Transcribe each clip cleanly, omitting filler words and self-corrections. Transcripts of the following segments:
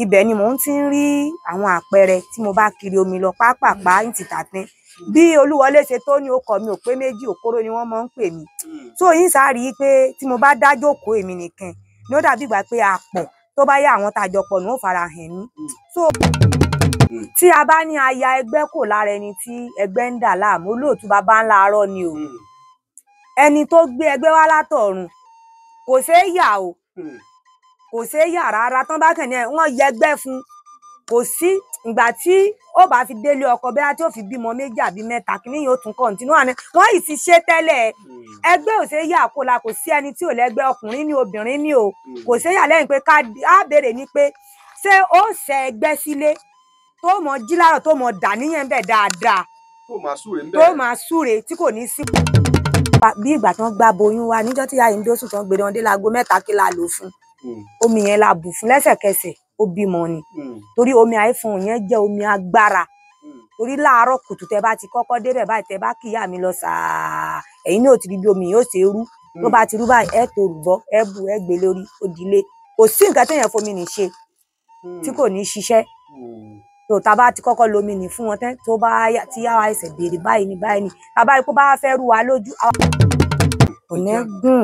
ibẹ̀ ni mò ń ti ń rí àwọn àpẹẹrẹ tí mo bá kiri omi lọ pápápá ní ti tàtẹ́ bí Olúwọlé ṣe tó ní ọkọ mi ò pé méjì òkóró ni wọ́n máa ń pè mí so yín sáré pé tí mo bá dá jókòó èmi nìkan ni ó dàbí ìgbà pé a pọ̀ tó bá yá àwọn tàjọ pọ̀ ní ó fara hàn mí so tí a bá ní aya ẹgbẹ́ kò lára ẹni tí ẹgbẹ́ ń dà láàmú olóòtú bàbá ńlá arọ ni o ẹni tó gbé ẹgbẹ́ wá látọ̀run kò ṣeé yà o kò ṣeé yà rárá tán bá kàn ní wọ́n yẹgbẹ́ fún kò sí ìgbà tí ó bá fi délé ọkọ bẹ́ẹ̀ tí ó fi bímọ méjì àbí mẹ́ta kí ni yóò tún kọ̀ǹtínú àná wọ́n yìí ti ṣe tẹ́lẹ̀ ẹgbẹ́ ò ṣeé yà kó la kò sí ẹni tí ò lẹ́gbẹ́ ọkùnrin ní obìnrin ní o kò ṣeé yà lẹ́yìn pé á béèrè ni pé ṣé ó ṣe ẹgbẹ́ sílé tó mọ jí láàárọ̀ tó mọ dà níyẹn bẹ́ẹ̀ dáadáa tó máa súre tí kò ní sí. bí ìgbà tán gbá boyún wa níjọ́ tí yáyí ń dóṣù tán gbé wọn dé láago 3 kí la lò fún omi yẹn la bù fún lẹ́sẹ̀kẹsẹ̀ ó bímọ ni torí omi iPhone yẹn jẹ́ omi agbára torí láàárọ̀ kùtù tẹ bá ti kọ́kọ́ débẹ̀ báyìí tẹ bá kíyà mi lọ sàá ẹ̀yin náà ti rí bí omi yóò ṣe rú tó bá ti rú báyìí ẹ tó rúbọ ẹ bù ẹ gbé lórí òdìlé kò sí nǹkan téèyàn fomi nì ṣe tí kò ní ṣiṣẹ́ tó tá bá ti kọ́kọ́ lomi nì fún wọn tẹ́ tó bá ti yá wa ẹsẹ̀ béèrè báyìí ni bàbá ikú bá fẹ́ rú wa lójú onẹ́gùn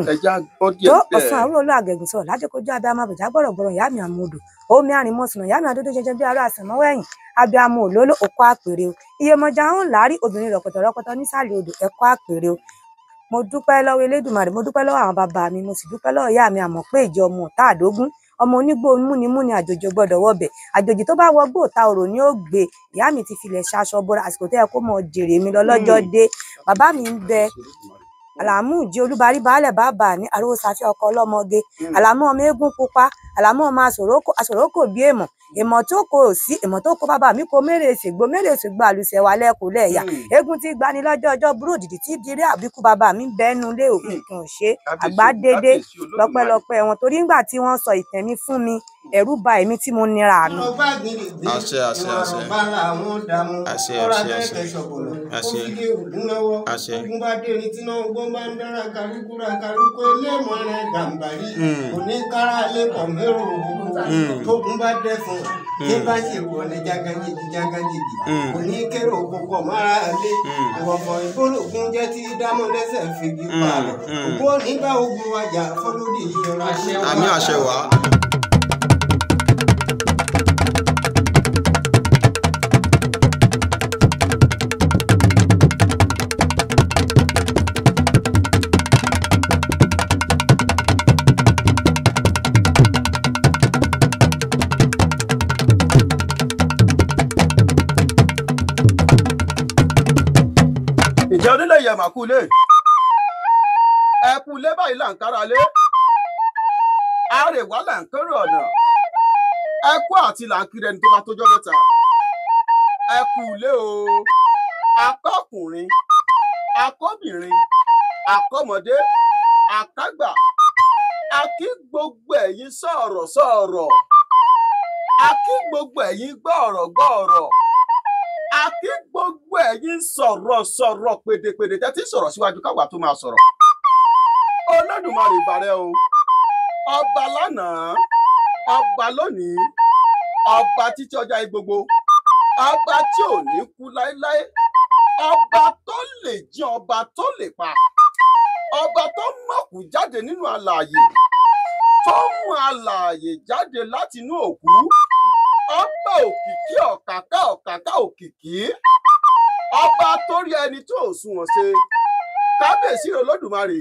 tó ọ̀sán àrùn olú àgẹ̀gùn sọ̀rọ̀ lájẹkọjú abiyamọ àbẹ̀já gbọ̀rọ̀gbọ̀rọ̀ ìyá mi àmúdò omi àrìnmọ̀sùnà ìyá mi àdódó jẹjẹ bí ará àsànmọ́wọ́ ẹ̀yìn abiyamọ òlóló òkú àpèrè o iyemọja ń lárí obìnrin rọ̀pọ̀tọ̀ nísàlẹ̀ odò ẹ̀kọ́ àpèrè o mo dúpẹ́ lọ́wọ́ Elédùmarè mo dúpẹ́ lọ́wọ́ àwọn bàbá mi mo sì dúpẹ́ lọ́wọ́ ìyá mi àmọ̀ pé ìjọ ọmọ ọ̀tá àdógún ọmọ onígbó múnimúni àjòjì gbọ́dọ̀ wọbẹ̀ àjòjì tó bá wọgbó òta òrò ni ó gbé ìyá mi ti filẹ̀ ṣaṣọ bora àsìkò tó yẹ kó mọ jèrè mi lọ lọ́jọ́ dé bàbá mi ń bẹ àlàmú ìjì olúbarí baálẹ̀ bàbá ní àròwò sàfihàn ọkọ ọlọ́mọge àlàmú ọmọ eégún pupa àlàmú ọmọ àsòrókò bí èèmọ̀ tó kò sí èèmọ̀ tó kó bàbá mi kó mérèsègbò àlùsẹ̀ wà lẹ́kùn lẹ́yà eégún tí gbani lọ́jọ́ ọjọ́ burú òdìdí tí dirí àbíkú bàbá mi bẹ́nu lé òfin kan ṣe àgbà dédé lọ́pẹ́lọpẹ́ wọn torí ńgbà tí wọ́n sọ ìtàn mi fún mi ẹ̀rù bà èmi tí mo nira àná. àṣẹ àṣẹ àṣẹ àṣẹ àṣẹ àṣẹ tógun bá dẹ fún tí bá sì wọ ní jágajìgì òní kérò gbogbo mára lé ìwọ̀fọ̀ ìgbólógún jẹ́ tí dámọ̀ lẹ́sẹ̀ fìgì pa ògbó nígbà ogun wájà fọlódì ìyọra. àmì àṣẹ wà. ìjẹ́ onílé yẹ̀ mà kúlé ẹ kúlé báyìí là ń kára lé àrèwá là ń kéré ọ̀nà ẹ kú àti là ń kiri ẹni tó bá tójọ́ mẹ́ta ẹ kúlé o akọ́kùnrin akọ́bìnrin akọ́mọdé akágbà akí gbogbo ẹ̀yin sọ̀rọ̀ akí gbogbo ẹ̀yin gbọ́ọ̀rọ̀ akí gbogbo ẹ̀yin sọ̀rọ̀ pèdèpèdè tẹ́tí sọ̀rọ̀ síwájú káwa tó máa sọ̀rọ̀ Olódùmarè bàrẹ̀ o ọba lánàá ọba lónìí ọba títí ọjọ́ ayé gbogbo ọba tí ò ní kú láéláé ọba tó lè jí ọba tó lè pa ọba tó mọ̀kú jáde nínú alààyè tó mú alààyè jáde láti inú òkú ọba òkìkí ọ̀kàkà òkìkí ọba tó rí ẹni tó òṣùwọ̀n ṣe kábíyèsí Olódùmarè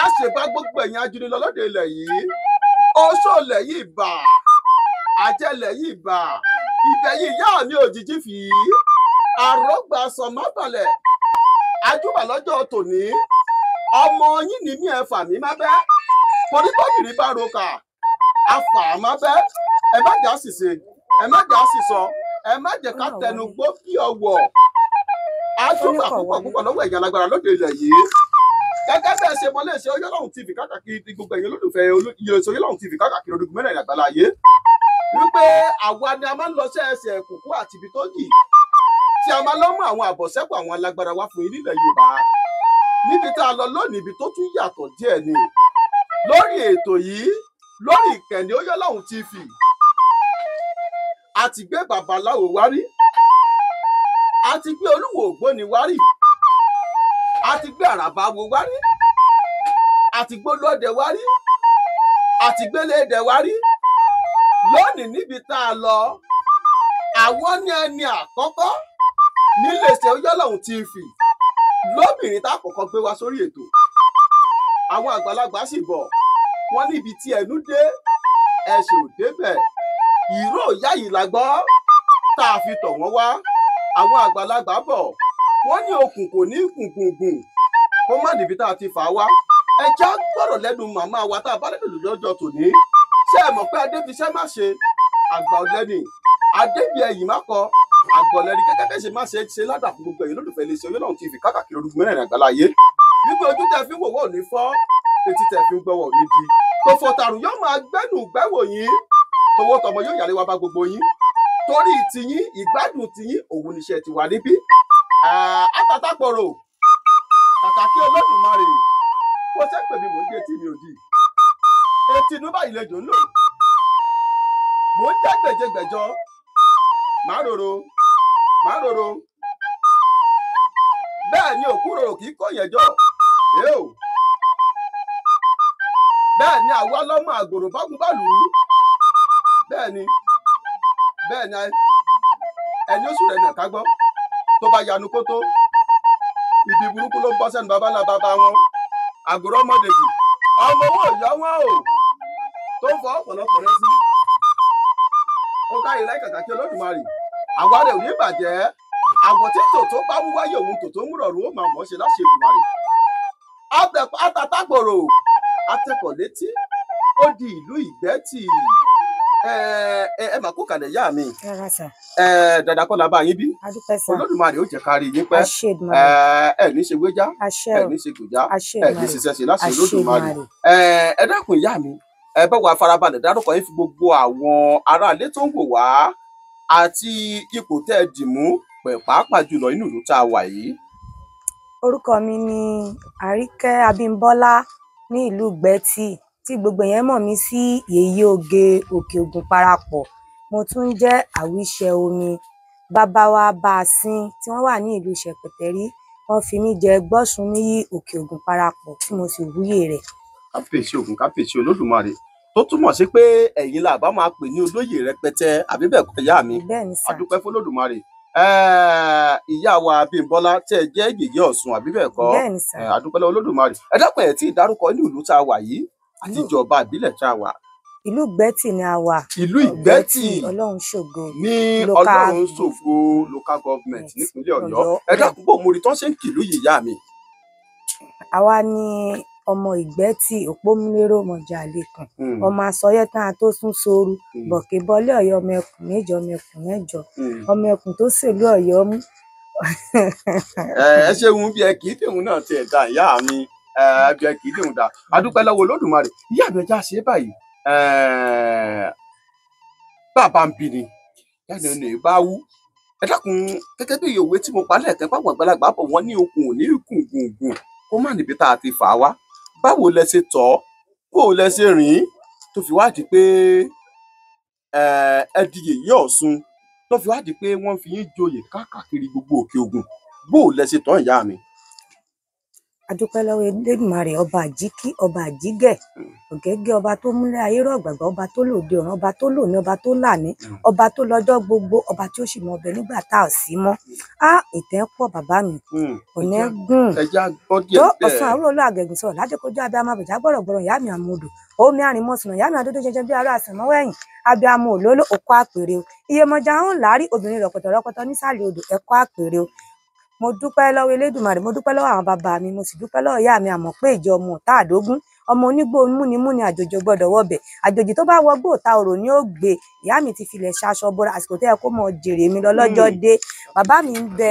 a ṣèbá gbogbo ẹ̀yin ajúnilọ lóde ilẹ̀ yìí oṣoolẹ̀ yìí bà àjẹlẹ̀ yìí bà ibẹ̀ yìí yá mi òjijì fì í àrògbà sọmọbalẹ̀ ajúbà lọ́jọ́ tòní ọmọ yín ní mí ẹ̀fà mi má bẹ́ torípọ́bìnrin bá roka afà má bẹ́ ẹ má jà ṣìṣe ẹ má jà ṣìṣọ ẹ má jẹ́ ká tẹnu gbó kí ọwọ́ ajúbà púpọ̀ lọ́wọ́ ẹ̀yà lágbára lóde ilẹ̀ yìí gẹ́gẹ́ bẹ́ẹ̀ ṣe mọ́lé ṣe Oyèlọ́run TV káàkiri gbogbo ẹ̀yin olólùfẹ́ Oyèlọ́run TV káàkiri orígun mẹ́rẹ̀ẹ̀rin àgbáláyé wípé àwa ni a máa ń lọ sí ẹsẹ̀ kùkú àti ibi tó yìí tí a máa lọ mú àwọn àbọ̀sẹ́kù àwọn alágbára wá fún yín nílẹ̀ Yorùbá níbi tá a lọ lónìí ibi tó tún yàtọ̀ díẹ̀ ni lórí ètò yìí lórí ìkànnì Oyèlọ́run TV a ti gbé babaláwo wá rí, a ti gbé olúwo ògbóni wá rí, a ti gbé àràbáwo wá rí, a ti gbé olóde wá rí, a ti gbé léde wá rí. Lónìí níbi tá a lọ, àwọn ní ẹni àkọ́kọ́ níléeṣẹ́ Oyọ́lọ́run TV lóbìnrin tá a kọ́kọ́ gbé wá sórí ètò. Àwọn àgbàlagbà sì bọ̀, wọ́n níbi tí ẹnu dé ẹsẹ̀ ò débẹ̀. Ìró ìyá yìí la gbọ́ tá a fi tọ̀ wọ́n wá. Àwọn àgbàlagbà bọ̀, wọ́n ní okùn kò ní gùngùngùn kó má níbi tá a ti fà á wá. Ẹ já gbọ́dọ̀ lẹ́nu màmá wa tá a bá lẹ́nu lọ́jọ́ tòní. Ṣé ẹ mọ̀ pé adébíṣẹ́ má ṣe àgbà ọ̀lẹ́ni, adébí ẹ̀yìn má kọ àgbà ọ̀lẹ́ni, gẹ́gẹ́ bẹ́ẹ̀ ṣe má ṣe ládà fún gbogbo ẹ̀yin lólùfẹ́ iléeṣẹ́ Oyọ́lọ́run TV káàkiri orúkọ mẹ́rẹ̀ẹ̀rin àgbáláyé. Wípé ojú tẹ fi ń wòwò ní fọ́, etí tẹ fi ń gbọ́wọ́ ní di. Tòfò tàrùn yóò máa gbẹ́nu gbẹ́wò yín, towó tọmọ yóò yàrá wa bá gbogbo yín. Torí tiyín, ìgbádùn tiyín, òun níṣẹ́ ti wà níbí. Àtàtàpọ̀rọ̀ kàkà kí Olódùmarè kó ṣe pè mí mò ń gé etí mi òdì. Etí inú báyìí lejò ń lò. Mò ń jẹ́ gbèjègbèjọ. Màá rorò. Bẹ́ẹ̀ ni òkú rorò kì í kó yẹn jọ. Bẹ́ẹ̀ ni àwa lọ́mọ àgbòrò bágun bá lù ú. Bẹ́ẹ̀ ni ẹni oṣù rẹ̀ nà ká gbọ́. Tó bá yanu kó tó, ibi burúkú ló ń bọ́ sẹ́nu bàbá ńlá bàbá wọn. Àgùrọ̀ ọmọdèjì, ọmọ owó ìyá wọn o, tó ń fọ ọ̀pọ̀lọpọ̀ rẹ sí. Ó káyè láì kàkà kí Olódùmarè, àwa rẹ̀ ò ní bàjẹ́. Àwọ̀ tí tòótọ́ bá mú wáyé òun tòótọ́ mú rọrùn ó máa mọ̀ ṣe láṣẹ Èdùmàrè. Àtàtàgbòrò, atẹ́kọ̀ létí, ó di ìlú Ìgbẹ́tì. Ẹ mà kó kalẹ̀ yá mi. Dàdà kọ́ la bá yín bí. Olódùmarè ó jẹ́ kárí yín pẹ́. Ẹ ní ṣe gbéjá, ẹ ní ṣe gbòjá, ẹ ní ṣiṣẹ́ ṣe láṣẹ Olódùmarè. Ẹ dákun ìyá mi, ẹ bá wa farabalẹ̀ dárúkọ yín fún gbogbo àwọn aráalé tó ń wò wá àti ipò tẹ́ ẹ dì mú pàápàá jùlọ inú ìlú tá a wà yìí. Orúkọ mi ni Àríkẹ́ Abímbọ́lá ní ìlú Ìgbẹ́tì, tí gbogbo yẹn mọ̀ mí sí Yèyé Oge Òkè Ògùn Parapọ̀. Mo tún jẹ́ àwíṣẹ omi. Bàbá wa bá a sin tí wọ́n wà ní ìlú Ṣẹ̀pẹ̀tẹ́rí, wọ́n fi mí jẹ Gbọ́sùnníyì Òkè Ògùn Parapọ̀ tí mo sì wúyè rẹ̀. Kábíyèsí Ògún, kábíyèsí Olódùmarè, tó túmọ̀ sí pé ẹ̀yin là bá máa pè ní olóyè rẹpẹtẹ, àbí bẹ́ẹ̀ kọ́ ìyá mi? Bẹ́ẹ̀ni sà. Adúpẹ́ f'Olódùmarè. Ìyá wa Abímbọ́lá tẹ́ ẹ jẹ́ Yèyé Ọ̀ṣun, àbí bẹ́ẹ̀ kọ́? Bẹ́ẹ̀ni sà. Adúpẹ́ lọ́wọ́ Olódùmarè. Ẹ dápẹ́ ẹ̀ tí ìdárúkọ inú ìlú tá a wà yìí àti ìjọba ìbílẹ̀ tá a wà. Ìlú Ìgbẹ́tì ni a wà. Ìlú Ìgbẹ́tì Ọlọ́run ṣògo ní Ọlọ́run ṣògo local government nípínlẹ̀ Ọ̀yọ́. Ẹ dákun bò mo rí tán ṣe ń kìlú yìí yá mi. Àwa ni ọmọ Ìgbẹ́tì òpómúlérò mọ̀jà lẹ́kàn, ọmọ asọyẹ́ tán a tó sún sóoru, bọ̀kẹ́ bọ́lé Ọ̀yọ́ ọmọ ẹkùn méjọ, ọmọ ẹkùn mẹ́jọ, ọmọ ẹkùn tó ṣèlú Ọ̀yọ́ mú. Ẹ ṣeun bí ẹ kì í tèun náà tiẹ̀ dá ìyá mi, bí ẹ kì í tèun dá. Adúpẹ́ lọ́wọ́ Olódùmarè. Ìyá mi ẹja ṣe báyìí. Bàbá ń bi ni ẹni ò ní bá wú. Ẹ dákun gẹ́gẹ́ bí òwe tí mo pa lẹ́ẹ̀kan páwọn àgbàlagbà bọ̀ wọ́n ní okùn ò ní gùngùngùn kó má níbi tá a ti fà á wá. Báwo lẹ ṣe tọ́, báwo lẹ ṣe rìn tó fi wá di pé ẹ di Yèyé Ọ̀ṣun, tó fi wá di pé wọ́n fi yín joyè káàkiri gbogbo Òkè Ògùn, báwo lẹ ṣe tọ́ ìyá mi? Adúpẹ́ lọ́wọ́ Elédùmarè, ọba àjíkí, ọba àjígẹ̀, ọ̀gẹ́gẹ́, ọba tó múlẹ̀ ayé rọ̀gbàgbà, ọba tó lòde ọ̀run, ọba tó lòní, ọba tó làní, ọba tó lọ́jọ́ gbogbo, ọba tí ó sì mọ ọbẹ̀ nígbà tá ò sí mọ́. Ìtẹ́ pọ̀ bàbá mi, ọ̀nà gùn tó ọ̀sán àwúrò olú àgẹ̀gùn sọ̀rọ̀ lájẹkọjọ abiyamọ àbẹ̀já gbọ̀rọ̀gbọ̀rọ̀ ìyá mi àmúdù, omi àrìnmọ̀sùnà ìyá mi àdódó jẹjẹ bí ará àsànmọ́wọ́ ẹ̀yìn, abiyamọ òlóló òkú àpèrè o, iyemọja ń lárí obìnrin rọpọtọrọpọtọ nísàlẹ̀ odò ẹ̀kọ́ àpèrè o. Mo dúpẹ́ lọ́wọ́ Elédùmarè, mo dúpẹ́ lọ́wọ́ àwọn bàbá mi, mo sì dúpẹ́ lọ́wọ́ ìyá mi àmọ́ pé ìjọ ọmọ ọ̀tá àdógún, ọmọ onígbó múnimúni àjòjì gbọ́dọ̀ wọbẹ̀, àjòjì tó bá wọgbó ọ̀tá òrò ni ó gbé. Ìyá mi ti filẹ̀ ṣaṣọ bora, àsìkò tó yẹ kó mọ jèrè mi lọ lọ́jọ́ dé. Bàbá mi ń bẹ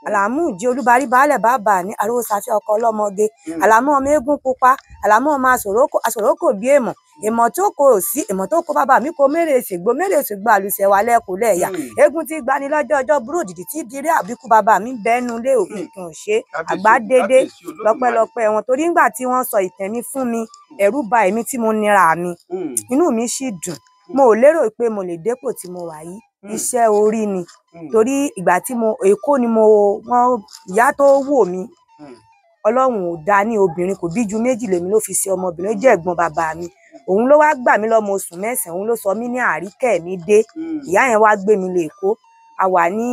Àlàmú jí olúbarí baálẹ̀ bàbá ní àrówó sàfẹ́ ọkọ ọlọ́mọge, Àlàmú ọmọ eégún pupa, Àlàmú ọmọ àsòrókò bí èèmọ̀, èèmọ̀ tó kò sí, èèmọ̀ tó kó bàbá mi kó mérè ṣègbó àlùsẹ̀ wà lẹ́kùn lẹ́yà, eégún tí gbani lọ́jọ́ ọjọ́ burú òjijì tí dirí àbíkú bàbá mi bẹ́nu lé òfin kan ò ṣe àgbá dédé lọ́pẹ́lọpẹ́ wọn, torí ńgbà tí wọ́n sọ ìtàn mi fún mi, ẹ̀rù bà èmi tí mo nira mi, inú mi sì dùn. mo ò lérò pé mo lè dépò tí mo wà yìí iṣẹ́ orí ni torí ìgbà tí mo Èkó ni wọ́n ìyá tó wò mí Ọlọ́run ò dá ní obìnrin kò bí ju méjì lèmi ló fi ṣe ọmọbìnrin ó jẹ́ ẹ̀gbọ́n bàbá mi òun ló wá gbà mí lọ́mọ oṣù 9 òun ló sọ mí ní Àríkẹ́ mi dé ìyá yẹn wá gbé mi lọ Èkó a wà ní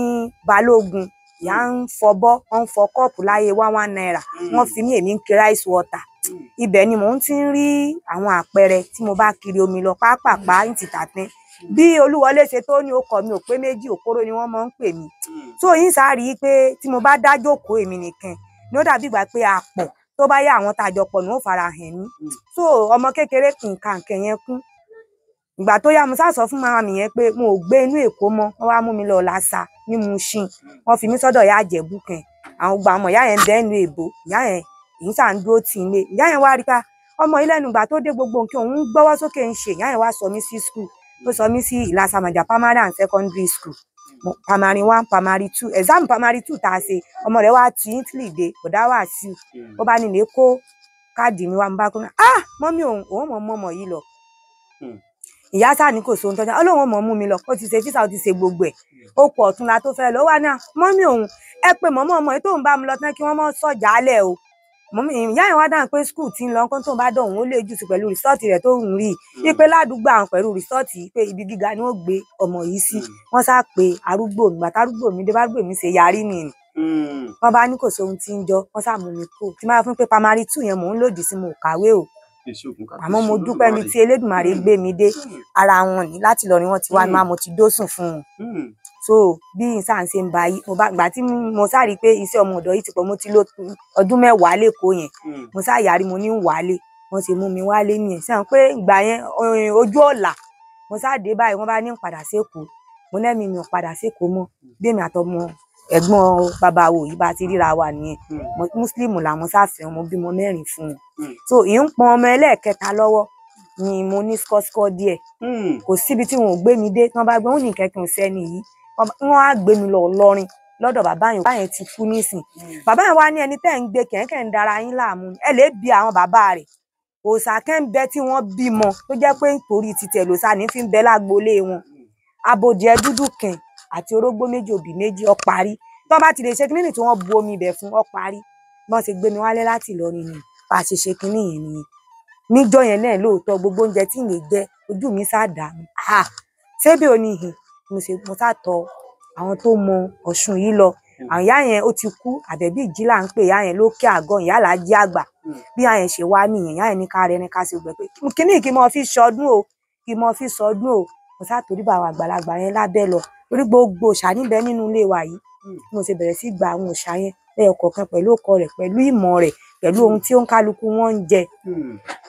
Balógun ìyá ń fọbọ́ wọ́n ń fọ kọ́ọ̀pù láyé 1 naira wọ́n fi mí èmi ń kiri ice water ibẹ̀ ni mò ń ti ń rí àwọn àpẹẹrẹ tí mo bá kiri omi lọ pápápá ń ti tàtẹ́ bí Olúwọlé ṣe tó ní ọkọ mi ò pé méjì òkóró ni wọ́n máa ń pè mí so yín sáà rí i pé tí mo bá dá jókòó èmi nìkan ní ó dàbí ìgbà pé a pọ̀ tó bá yá àwọn tàjọ pọ̀ ní ó fara hàn mí so ọmọ kékeré nǹkan yẹn kún ìgbà tó yá mo sá sọ fún màmá mi yẹn pé mo ò gbé inú Èkó mọ́ wọ́n wá mú mi lọ Lásà ní Mushin wọ́n fi mí sọ́dọ̀ ìyá Àjẹ̀bú kan àwọn gba ọmọ ìyá yẹn bẹ́ẹ̀ nu èbó ìyá yẹn èyí sà ń dúró tì í lé ìyá yẹn wá rí ká ọmọ ilé ẹnu ìgbà tó dé gbogbo nǹkan òun gbọ́wọ́ sókè ń ṣe ìyá yẹn wá sọ mí sí school ó sọ mí sí Ìlàsàmàjà primary and secondary school primary 1 primary 2 exam primary 2 tá a ṣe ọmọ rẹ̀ wá ti Italy dé kò dá wà sí ó bá nílé kó káàdì mi wá mo bá kó náà mọ́mí òun mọ̀ mọ́mọ́ yìí lọ ìyá sáà ní kò sóhun tọ́jà Ọlọ́run mọ̀ mú mi lọ ó ti ṣe físà ó ti ṣe gbogbo ẹ̀ ó pọ̀ ọ̀túnla tó fẹ́ lọ wá náà mọ́mí òun ẹ pé mọ́mọ́ ọmọ yìí tóun bá mi lọ tán kí wọ́n mọ́ sọ̀jà álẹ̀ o mọ́mí ìyá yẹn wá dáhùn pé skul ti ń lọ nǹkan tóun bá dọ̀ òun ó lè jù sí pẹ̀lú rìsọ́ọ̀tì rẹ̀ tó ń rí i pé ládùúgbò àwọn pẹ̀lú rìsọ́ọ̀tì pé ibi gíga ni wọ́n gbé ọmọ yìí sí wọ́n sá pé arúgbó mi bàtà arúgbó mi dé bá arúgbó mi ṣe yarí nìyí wọ́n bá ní kò sóhun tí ń jọ wọ́n sá mú mi kó tí máa fún pé primary 2 yẹn mò ń lòdì sí mo kàwé o àmọ́ mo dúpẹ́ ní tí Elédùmarè gbé mi dé ara wọn ní láti lọ ni wọ́n ti wá ní máa mo ti dósùn fún un so bí n sáà ń ṣe ń ba yìí mo bá gbà tí mo sáré pé iṣẹ́ ọmọ ọ̀dọ̀ yìí ti pọ̀ mo ti lò ọdún 10 lẹ́kọ̀ọ́ yẹn mo sá yàrí mo ní ń wálé wọ́n ṣe mú mi wálé nìyẹn sẹ́wọ̀n pé ìgbà yẹn ojú ọ̀la mo sá dé báyìí wọ́n bá ní ń padà sékòó mo lẹ́mi mi ò padà sékòó mọ́ bí èmi àtọmọ ẹ̀gbọ́n bàbá wo yìí bá ti ríra wa nìyẹn mùsùlùmù làwọn sáfẹ́ mo bímọ 4 fún un so ì ń pọn ọmọ ẹlẹ́ẹ̀kẹta lọ́wọ́ ni mo ní skọ́skọ́ díẹ̀ kò síbi tí wọn ò gbé mi dé tí wọ́n bá gbé wọn ní kẹ́kẹ́ sẹ́ni yìí wọ́n á gbé mi lọ lọ́rin lọ́dọ̀ bàbá yẹn ti kú nísìn bàbá yẹn wá ní ẹni tẹ́ ń gbé kẹ̀kẹ́ ń dara yín láàmú ẹ lè bi àwọn bàbá rẹ̀ òòṣà kẹ́ ń bẹ tí wọ́n bímọ tó jẹ́ pé nítorí títẹ̀ lòṣà ní fi ń bẹ lágboolé wọn abòdì dúdú kan àti orógbó méjì òbí méjì ó parí tó bá ti lè ṣe kínní tí wọ́n bu omi ibẹ̀ fún ó parí bọ́n ṣe gbé mi wálé láti Ìlọrin ni bá a ṣe kínní yẹn nìyẹn níjọ́ yẹn náà lóòótọ́ gbogbo oúnjẹ tí ń lè jẹ ojú mi sá dà mí ṣébí oníhìn mo sá tọ àwọn tó mọ Ọ̀ṣun yìí lọ àwọn ìyá yẹn ó ti kú Àbẹ̀bí Ìjì là ń pè ìyá yẹn lókè àgọ́ ìyá làájí àgbà bí ìyá yẹn ṣe wá nìyẹn ìyá yẹn ní ká rẹ ní ká ṣe gbẹ pé kínní kí mo fi sọdún o kí mo fi sọdún o mo sá torí bá àwọn àgbàlagbà yẹn lábẹ́ lọ torí gbogbo òòṣà níbẹ̀ nínú ilé wa yìí mo ṣe bẹ̀rẹ̀ sí gba àwọn òòṣà yẹn lẹ́yọ kọ̀ọ̀kan pẹ̀lú ọkọ rẹ̀ pẹ̀lú ìmọ̀ rẹ̀ pẹ̀lú ohun tí ó ń kálukú wọn ń jẹ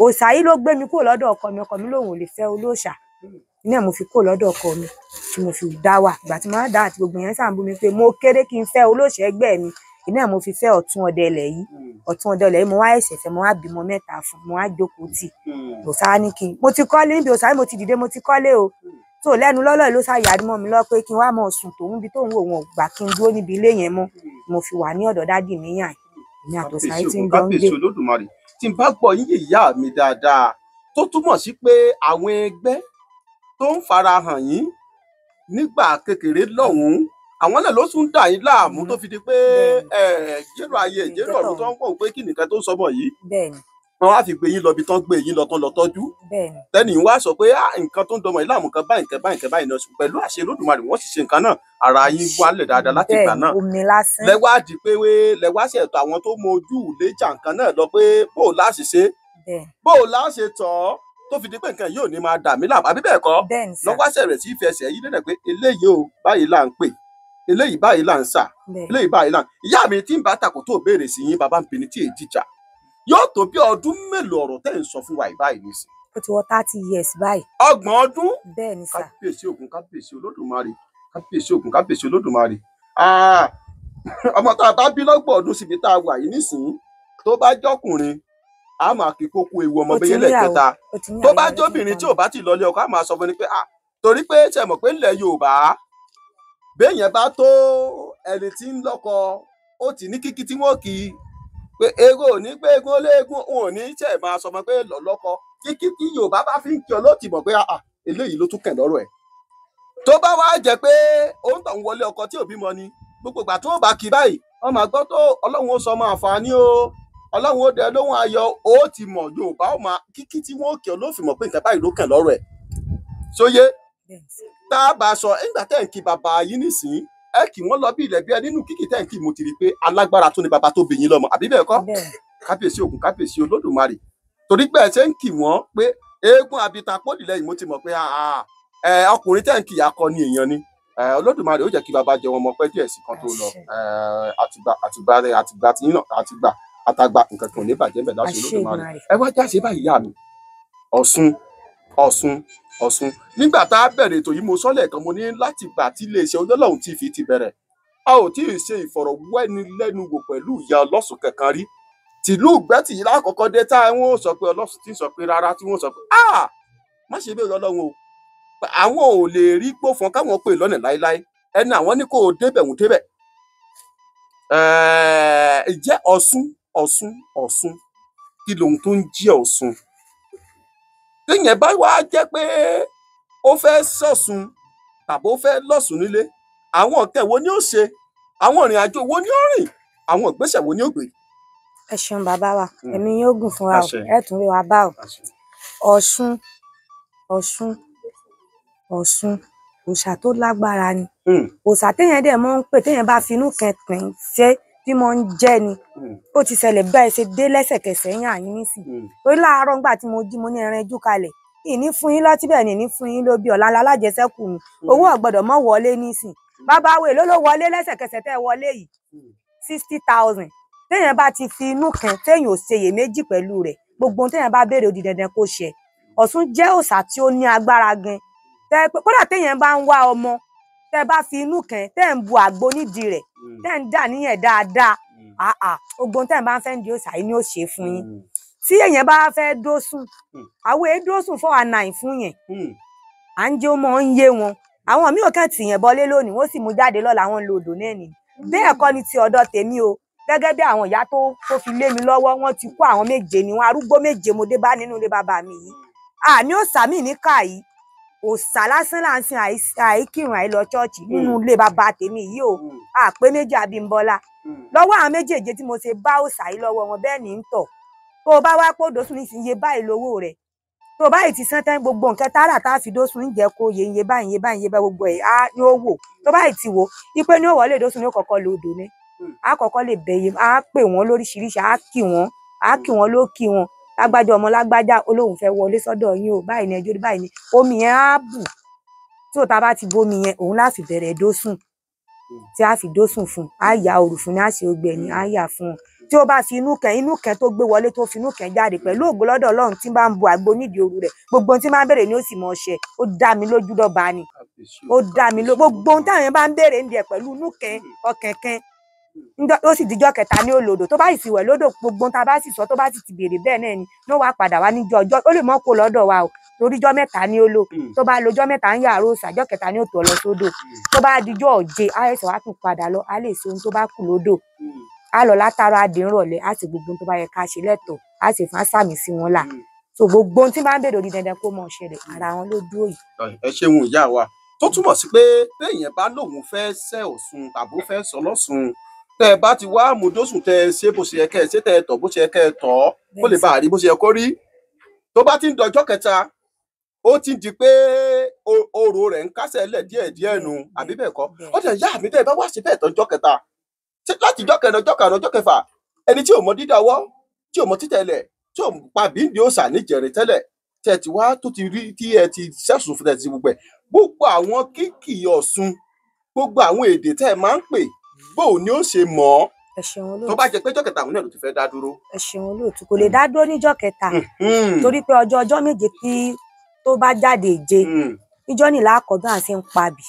òòṣà yìí ló gbé mi kúrò lọ́dọ̀ ọkọ mi lòun ò lè fẹ́ olóòṣà iná mo fi kúrò lọ́dọ̀ ọkọ mi tí mo fi dá wà ìgbà tí mo dá àti gbogbo yẹn sáà ń bú mi pé mo kéré kí n fẹ́ olóòṣà ẹgbẹ́ mi iná mo fi fẹ́ Ọ̀túnọdẹlẹ̀ yìí mo wá ẹ̀ṣẹ̀ fẹ́ mo wá bímọ 3 fún mo wá jókòó tì òòṣà ní kí mo ti kọ́lé níbi òòṣà mo ti dìde mo ti kọ́lé o tó lẹ́nu lọ́lọ́ ló ṣàyàrí mọ́ mi lọ pé kí n wá mọ̀ sùn tòun bí tóun wò wọn gbà kí n dúró níbi ilé yẹn mọ́ mo fi wà ní ọ̀dọ̀ dádì mi yàn ní àtòsá yìí tí ń jọ ń gbé. Olódùmarè tí n bá gbọ́ yín ìyá mi dáadáa tó túmọ̀ sí pé àwọn ẹgbẹ́ tó ń farahàn yín nígbà kékeré lọ́hùn-ún àwọn náà ló tún dà yín láàmú tó fi di pé jérò ayé jérò ọ̀run tó ń pọ̀ pé kí nìkan tó ń sọmọ yìí wọn wá fi gbé yín lọ bí tán gbé yín lọ tán lọ tọ́jú tẹ́nì wá sọ pé nǹkan tó ń dọmọ yìí láàmú kan báyìí nǹkan báyìí nǹkan báyìí náà pẹ̀lú àṣẹ Olódùmarè wọ́n sì ṣe nǹkan náà ara yín wálẹ̀ dáadáa láti ìgbà náà lẹ́wà di pé lẹ́wà ṣètò àwọn tó mọ ojú ìléjà nǹkan náà lọ pé bó o láṣẹ ṣe bó o láṣẹ tọ́ tó fi di pé nǹkan yóò ní máa dà mí láàmú àbí bẹ́ẹ̀ kọ́ lọ́wọ́ ṣẹ̀rẹ̀ sí ìfẹsẹ̀ yìí lẹ́nà pé eléyìí o báyìí là ń pè eléyìí báyìí là ń sà eléyìí báyìí là ń ìyá mi tí ń bá tàkó tó béèrè sí yín bàbá ń pinni tí èyí jíjà yóò tó bí ọdún mélòó ọ̀rọ̀ tẹ́ ń sọ fún wa ìbáyìí nísìn. ó ti wọ 30 years báyìí. 30 ọdún. bẹ́ẹ̀ ni sà. kábíyèsí Ògún kábíyèsí Olódùmarè kábíyèsí Ògún kábíyèsí Olódùmarè. ọmọ tá a bá bí lọ́gbọ̀n ọdún síbi tá a wà yìí nísìn tó bá jọkùnrin a máa kí kókó ewu ọmọ bẹ́yẹ lẹ́kẹta tó bá jóbìnrin tí ò bá ti lọlé ọkọ a máa sọ fún ni pé torí pé ṣe mọ̀ pé ilẹ̀ Yorùbá béèyàn bá tó ẹni tí ń lọ́kọ ó ti ní kíkí tí wọ́n kì í pé ego ò ní pé egun léegun òun ò ní ṣe máa sọ fún pé lọ́lọ́kọ kíkí tí Yorùbá bá fi ń kí ọ ló ti mọ̀ pé eléyìí ló tún kàn lọ́rọ̀ ẹ̀. Tó bá wá jẹ́ pé òun tàn wọlé ọkọ tí ò bímọ ni gbogbo ìgbà tó bá kí báyìí wọ́n máa gbọ́ tó Ọlọ́run ó sọ ọmọ àǹfààní o, Ọlọ́run ó dẹ lóhùn ayọ̀, ó ti mọ̀ Yorùbá ó máa kíkí tí wọ́n kì ọ́ ló fi mọ̀ pé nǹkan báyìí ló kàn lọ́rọ̀ ẹ̀. Ṣóyé tá a bá sọ nígbà tẹ́ ń kí bàbá yín nísìnyí ẹ kì wọ́n lọ bí ilẹ̀ bí ẹ nínú kíkì tẹ́ ń kí mo ti rí i pé alágbára tó ní bàbá tó bí yín lọ́mọ àbí bẹ́ẹ̀ kọ́? Kábíyèsí Ògún, kábíyèsí Olódùmarè. Torí pé ẹ ṣe ń kì wọ́n pé eégún abitan pọ́lì lẹ́yìn mo ti mọ̀ pé ọkùnrin tẹ́ ń kì akọni èèyàn ni. Olódùmarè ó jẹ́ kí bàbá jẹ wọn mọ pẹ́ díẹ̀ sí kan tó lọ. Àtìgbà tí yín náà àtàgbà nǹkan kan ò ní bàjẹ́ bẹ̀ láṣẹ Olódùmarè. Ẹ wá jáde báyìí yá mi. Ọ̀ṣun nígbà tá a bẹ̀rẹ̀ ètò yìí mo sọ lẹ́ẹ̀kan mo ní láti gbà tí iléeṣẹ́ Ọlọ́run TV ti bẹ̀rẹ̀ a ò tí ì ṣe ìfọ̀rọ̀wánilẹ́nuwò pẹ̀lú ìyá ọlọ́sùn kankan rí. Tìlú Ìgbẹ́tì yìí lákọ̀ọ́kọ́ dé tá wọ́n sọ pé ọlọ́sùn tí ń sọ pé rárá tí wọ́n sọ pé má ṣe bẹ́ẹ̀ Ọlọ́run o, àwọn ò lè rí gbófọn káwọn pè lọ́nà láéláé, ẹni àwọn ní kò débẹ̀ wọ́n débẹ̀. Ìjẹ́ Ọ̀ṣun kí lóhun tó ń jẹ́ Ọ̀ṣun? Téèyàn bá wá jẹ́ pé ó fẹ́ ṣọ̀ṣun tàbí ó fẹ́ lọ́ṣun nílé, àwọn nǹkan wo ni ó ṣe, àwọn ìrìn àjò wo ni ó rìn, àwọn ìgbésẹ̀ wo ni ó gbé? Ẹ ṣeun bàbá wa, ẹ̀mí yóò gùn fún wa o, ẹ tún rí wa bá o. Ọ̀ṣun òòṣà tó lágbára ni. Òòṣà téèyàn dẹ̀ mọ́ ń pè téèyàn bá finú kẹ̀kẹ́ ṣe bí mo ń jẹ́ ni. Ó ti ṣẹlẹ̀ bí báyìí ṣe dé lẹ́sẹ̀kẹsẹ̀ yín àyín nísìn. Torí láàárọ̀ ńgbà tí mo jí mo ní ẹran ẹjú kalẹ̀. Ìní fún yín lọ́tí bẹ́ẹ̀ ni ìní fún yín lóbi ọ̀la alájẹsẹ́kù mi. Owó ọ̀gbọ́dọ̀ mọ́ wọlé nísìn. Bàbá wo èló ló wọlé lẹ́sẹ̀kẹsẹ̀ tẹ́ wọlé yìí? 60,000. Téèyàn bá ti fi inú kan téèyàn ò ṣeyè méjì pẹ̀lú rẹ̀. Gbogbo ohun téèyàn bá béèrè ó di dandan kó ṣe. Ọ̀ṣun jẹ́ òòṣà tí ó ní agbára gan. Kódà téèyàn bá ń wá ọmọ tẹ́ bá fi inú kan tẹ́ ń bu àgbo nídìí rẹ̀ tẹ́ ń dà níyẹn dáadáa gbogbo tẹ́ ń bá ń fẹ́ di òòṣà yìí ni ó ṣe fún yín. Tí èèyàn bá fẹ́ dósùn àwọn èédósùn 419 fún yẹn à ń jẹ́ ó mọ́ ń yé wọn. Àwọn míì ò kàn tì yẹn bọlé lónìí wọ́n sì mú jáde lọ́la wọn lo odò náà nìyí. Bẹ́ẹ̀ kọ́ ni ti ọ̀dọ̀ tèmi o, gẹ́gẹ́ bí àwọn ìyá tó fi lé mi lọ́wọ́ wọ́n ti kó àwọn méje ni wọn arúgbó méje mo dé bá nínú ilé bàbá mi yìí. Àní òòṣà mi ní káyìí òòṣà lásán là ń sin àìkírun àìlọ ṣọ́ọ̀ṣì nínú ilé bàbá tèmi yìí o, àpé méjì Abímbọ́lá lọ́wọ́ àwọn méjèèjì tí mo ṣe bá òòṣà yìí lọ́wọ́ wọn bẹ́ẹ̀ ní ń tọ̀. Tó o bá wá pé dósùn nísìnyí iye báyìí lówó rẹ̀, tó o báyìí ti sán tán gbogbo nǹkan tààrà tá a fi dósùn ń jẹ́ kó iye báyìí gbogbo ẹ̀ á ní ó wò. Tó báyìí ti wò ipe ní ó wọlé dósùn ní ó kọ́kọ́ lo odò ní á kọ́kọ́ lè bẹ̀yẹ á pè wọ́n lóríṣiríṣi á kì wọ́n ló kí wọn lágbájá ọmọ lágbájá olóhùn fẹ́ wọlé sọ́dọ̀ yín o, báyìí ní ẹjọ́ rí báyìí ní omi yẹn á bù. Tí ò tá bá ti bomi yẹn òun láti bẹ̀rẹ̀ dósùn tí a fi dósùn fún á ya òrù fún ní àṣẹ ogbẹ ní á yà fún un. Tí ó bá fi inú kẹ́ tó gbé wọlé tó fi inú kẹ́ jáde pẹ̀lú ògo lọ́dọ̀ Ọlọ́run tí bá ń bu àgbo nídìí òru rẹ̀ gbogbo ohun tí máa ń béèrè ni ó sì mọ̀ ṣe. Ó dá mi lójú dọ́ba ni, ó dá mi lójú gbogbo ohun táwọn yẹn bá ń béèrè ń diẹ pẹ̀lú inú kẹ́ ọkẹ̀kẹ́ ó sì dijọ́ kẹta ní olódò tó bá sì wẹ̀ lódò gbogbo ohun tá a bá sì sọ tó bá sì ti béèrè bẹ́ẹ̀ náà ni ló wá padà wá níjọ́ ọjọ́ ó lè mọ́ kó lọ́dọ̀ wa o torí jọ́ mẹ́ta ní ó lò tó bá lọ́jọ́ mẹ́ta ń yàrá òòṣà jọ́ kẹta ní òtò lọ sódò tó bá dijọ́ ọ̀jẹ á ẹsẹ̀ wá tún padà lọ á lè ṣe ohun tó bá kù lódò á lọ látara àdéhùnrọ̀lẹ́ á sì gbogbo ohun tó bá yẹ ká ṣe lẹ́tọ̀ọ́ á sì fún àṣàmì sí wọn là so gbogbo ohun tí máa ń bèrè òdi dandan kó mọ̀ ṣẹlẹ̀ ara wọn ló dúró yìí. Ẹ ṣeun ìyá wa tó túmọ̀ sí pé béèyàn bá lóun fẹ́ ṣẹ́ Ọ̀ṣun tàbí fẹ́ sọ lọ́ṣun tẹ́ ẹ bá ti wá àmúdósùn tẹ́ ẹ ṣe bó ṣe yẹ kẹ́ ẹ ṣe tẹ́ ẹ tọ̀ bó ṣe yẹ kẹ́ ẹ tọ̀ kó lè bá a rí bó ṣe yẹ kó rí tó bá ti ń dọjọ́ kẹta ó ti di pé orò rẹ̀ ń kásẹ̀ lẹ̀ díẹ̀díẹ̀ nu àbí bẹ́ẹ̀ kọ́ ó dẹ̀ yá mi tẹ́ ẹ bá wá ṣe bẹ́ẹ̀ tọ́jọ́ kẹta láti jọ́ kẹrin ọjọ́ karùn-ún ọjọ́ kẹfà ẹni tí ò mọ dídáwọ́ tí ò mọ títẹ̀lẹ̀ tí ò pa bíndì òòṣà níjẹ̀rẹ̀ tẹ́lẹ̀ tí ẹ ti wá tó ti rí tí ẹ ti ṣẹ̀sùn fún ẹ ti gbogbo ẹ̀ gbogbo àwọn kíkì Ọ̀ṣun gbogbo àwọn èdè tẹ́ ẹ máa ń pè bóò ni ó ṣe mọ̀ ọ́ tó bá jẹ pé ọjọ́ kẹta àwọn náà ló ti fẹ́ dá dúró. Ẹ ṣeun olóòtú kò lè dá dúró níjọ́ kẹta torí pé ọjọ́ méje tí tó bá jáde ìje níjọ́ nìlá àkọ́dún àti ń pabì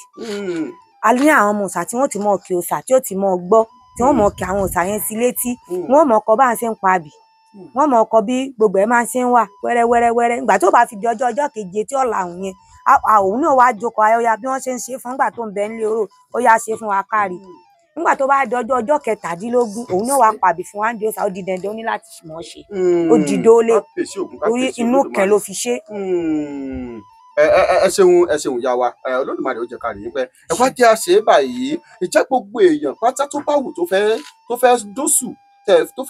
a ní àwọn ọmọ òòṣà tí wọ́n ti mọ òkè òòṣà tí ó ti mọ gbọ́ tí wọ́n mọ òkè àwọn òòṣà yẹn sí létí wọ́n mọ ọkọ bá ń ṣe ń pabì wọ́n mọ ọkọ bí gbogbo ẹ̀ máa ń ṣe ń wà wẹ́rẹ́wẹ́rẹ́wẹ́rẹ́ ìgbà tó bá fi di ọjọ́ keje tí ọ̀la òun yẹn òun náà wá jókòó ayọ̀ya bí wọ́n ṣe ń ṣe fún ìgbà tó ń bẹ nílé orò ó yá ṣe fún wa kárí nígbà tó bá di ọjọ́ kẹtàdínlógún òun náà wá pàbí fún wa ń di òòṣà ó di dandan ó ní láti mọ̀ ṣe ó di dóólé orí inú kẹ ló fi ṣe. ẹ ṣeun ìyá wa Olódùmarè ó jẹ́ ká rí yín pẹ́ ẹ wá jẹ́ àṣẹ báyìí ìjẹ́ gbogbo èèyàn pátá tó bá wù tó fẹ́ dóṣù tó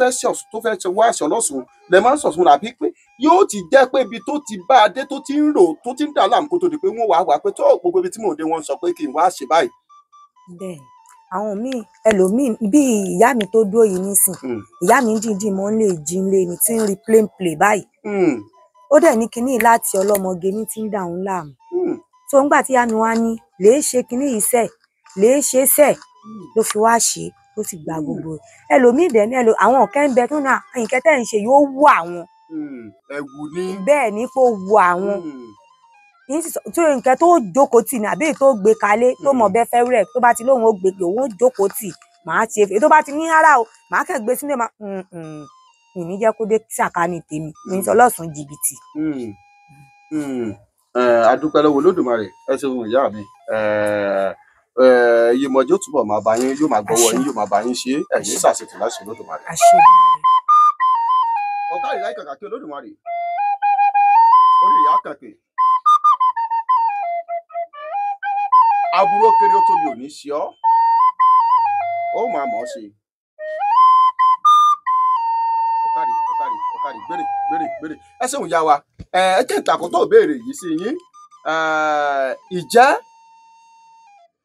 fẹ́ ṣe wá aṣọ lọ́sùn lẹ máa ń sọ̀sùn làbí pé yóò ti jẹ́ pé ibi tó ti bá a dé tó ti ń rò tó ti ń dà láàmú kó tó di pé wọ́n wàá wà pé tó gbogbo ibi tí mò ń dé wọ́n sọ pé kí n wá ṣe báyìí. bẹ́ẹ̀ àwọn míì ẹlòmíì bíi ìyá mi tó dúró yìí nísìn ìyá mi dìídì mọ́ ń lè jí ń lé ní tí ń rí play báyìí ó dẹ̀ ní kinní láti ọlọ́mọge ní tí ń dà ń láàmú tó ń gbà tí ìyá mi wá ní lè ṣe kinní yìí sẹ̀ lè ṣe sẹ̀ ló fi wá ṣe ó sì gba gbogbo ẹlòmíì dẹ̀ ní àwọn ọ̀kẹ́ ń bẹ tó náà nǹkan tẹ́ ń ṣe yóò wù àwọn ẹ̀wù ni bẹ́ẹ̀ ní kó wù àwọn tó nǹkan tó jókòó tì ní àbí tó gbé kalẹ̀ tó mọ̀ bẹ́ẹ̀ fẹ́ rẹ̀ tó bá ti lóun ó gbé pé òun ó jókòó tì màá ṣe é tó bá ti ní ara o màá kẹ́ gbé sílé máa ìní jẹ́ kó dé sàkání tèmi ní ọlọ́sùn jìbìtì. adúpẹ́ lọ́wọ́ Olódùmarè ẹ ṣeun ìyá mi Iyèmọ̀jì ó túbọ̀ máa bá yín yóò máa gbọ́wọ́ yín yóò máa bá yín ṣe ẹ̀yìn ṣàṣetì láṣẹ Olódùmarè. ọ̀gá ìlà ìkàkà kí Olódùmarè orí ìyá kàkè aburú kéré ó tóbi ò ní ṣe ọ́ ó máa mọ̀ ọ́ ṣe. ọ̀kadì gbèrè ẹ ṣeun ìyá wa ẹ jẹ́ ìtàkùn tó béèrè yìí sí yín ìjẹ́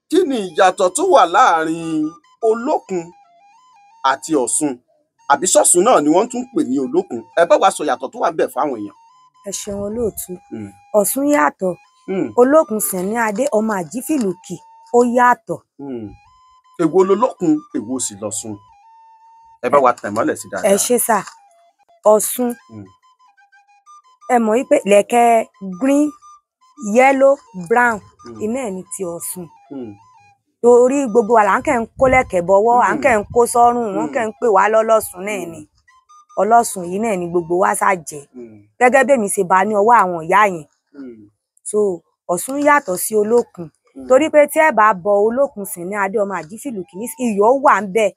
kí ni ìyàtọ̀ tó wà láàrin Olókun àti Ọ̀ṣun àbí ṣọ̀ṣun náà ni wọ́n tún pè ní Olókun ẹ bá wa sọ ìyàtọ̀ tó wà ń bẹ̀ fáwọn èèyàn. ẹ ṣeun olóòtú Ọ̀ṣun yàtọ̀ Olókun Sàní Adé ọmọ Àjífìlùkì ó yàtọ̀. èwo lolókun èwo sì lọ̀ṣun ẹ bá wa tẹ̀ mọ́lẹ̀ sí dáadáa. ẹ ṣe sà Ọ̀ṣun ẹ mọ̀ wípé lẹ̀kẹ̀ green yellow brown iná ẹ̀ ní ti Ọ̀ṣun torí gbogbo wa là ń kẹ́ ń kó lẹ̀kẹ̀ bọ́wọ́ à ń kẹ́ ń kó sọ́rùn wọ́n kẹ́ ń pè wá lọ́lọ́sùn náà ni ọlọ́sùn yìí náà ni gbogbo wa ṣàjẹ́ gẹ́gẹ́ bí èmi ṣe bá ní ọwọ́ àwọn ìyá yẹn so Ọ̀ṣun yàtọ̀ sí Olókun torí pé tí ẹ bá bọ Olókun Sàní Adé ọmọ Àjífìlùkì ní iyọ̀ wà ń bẹ̀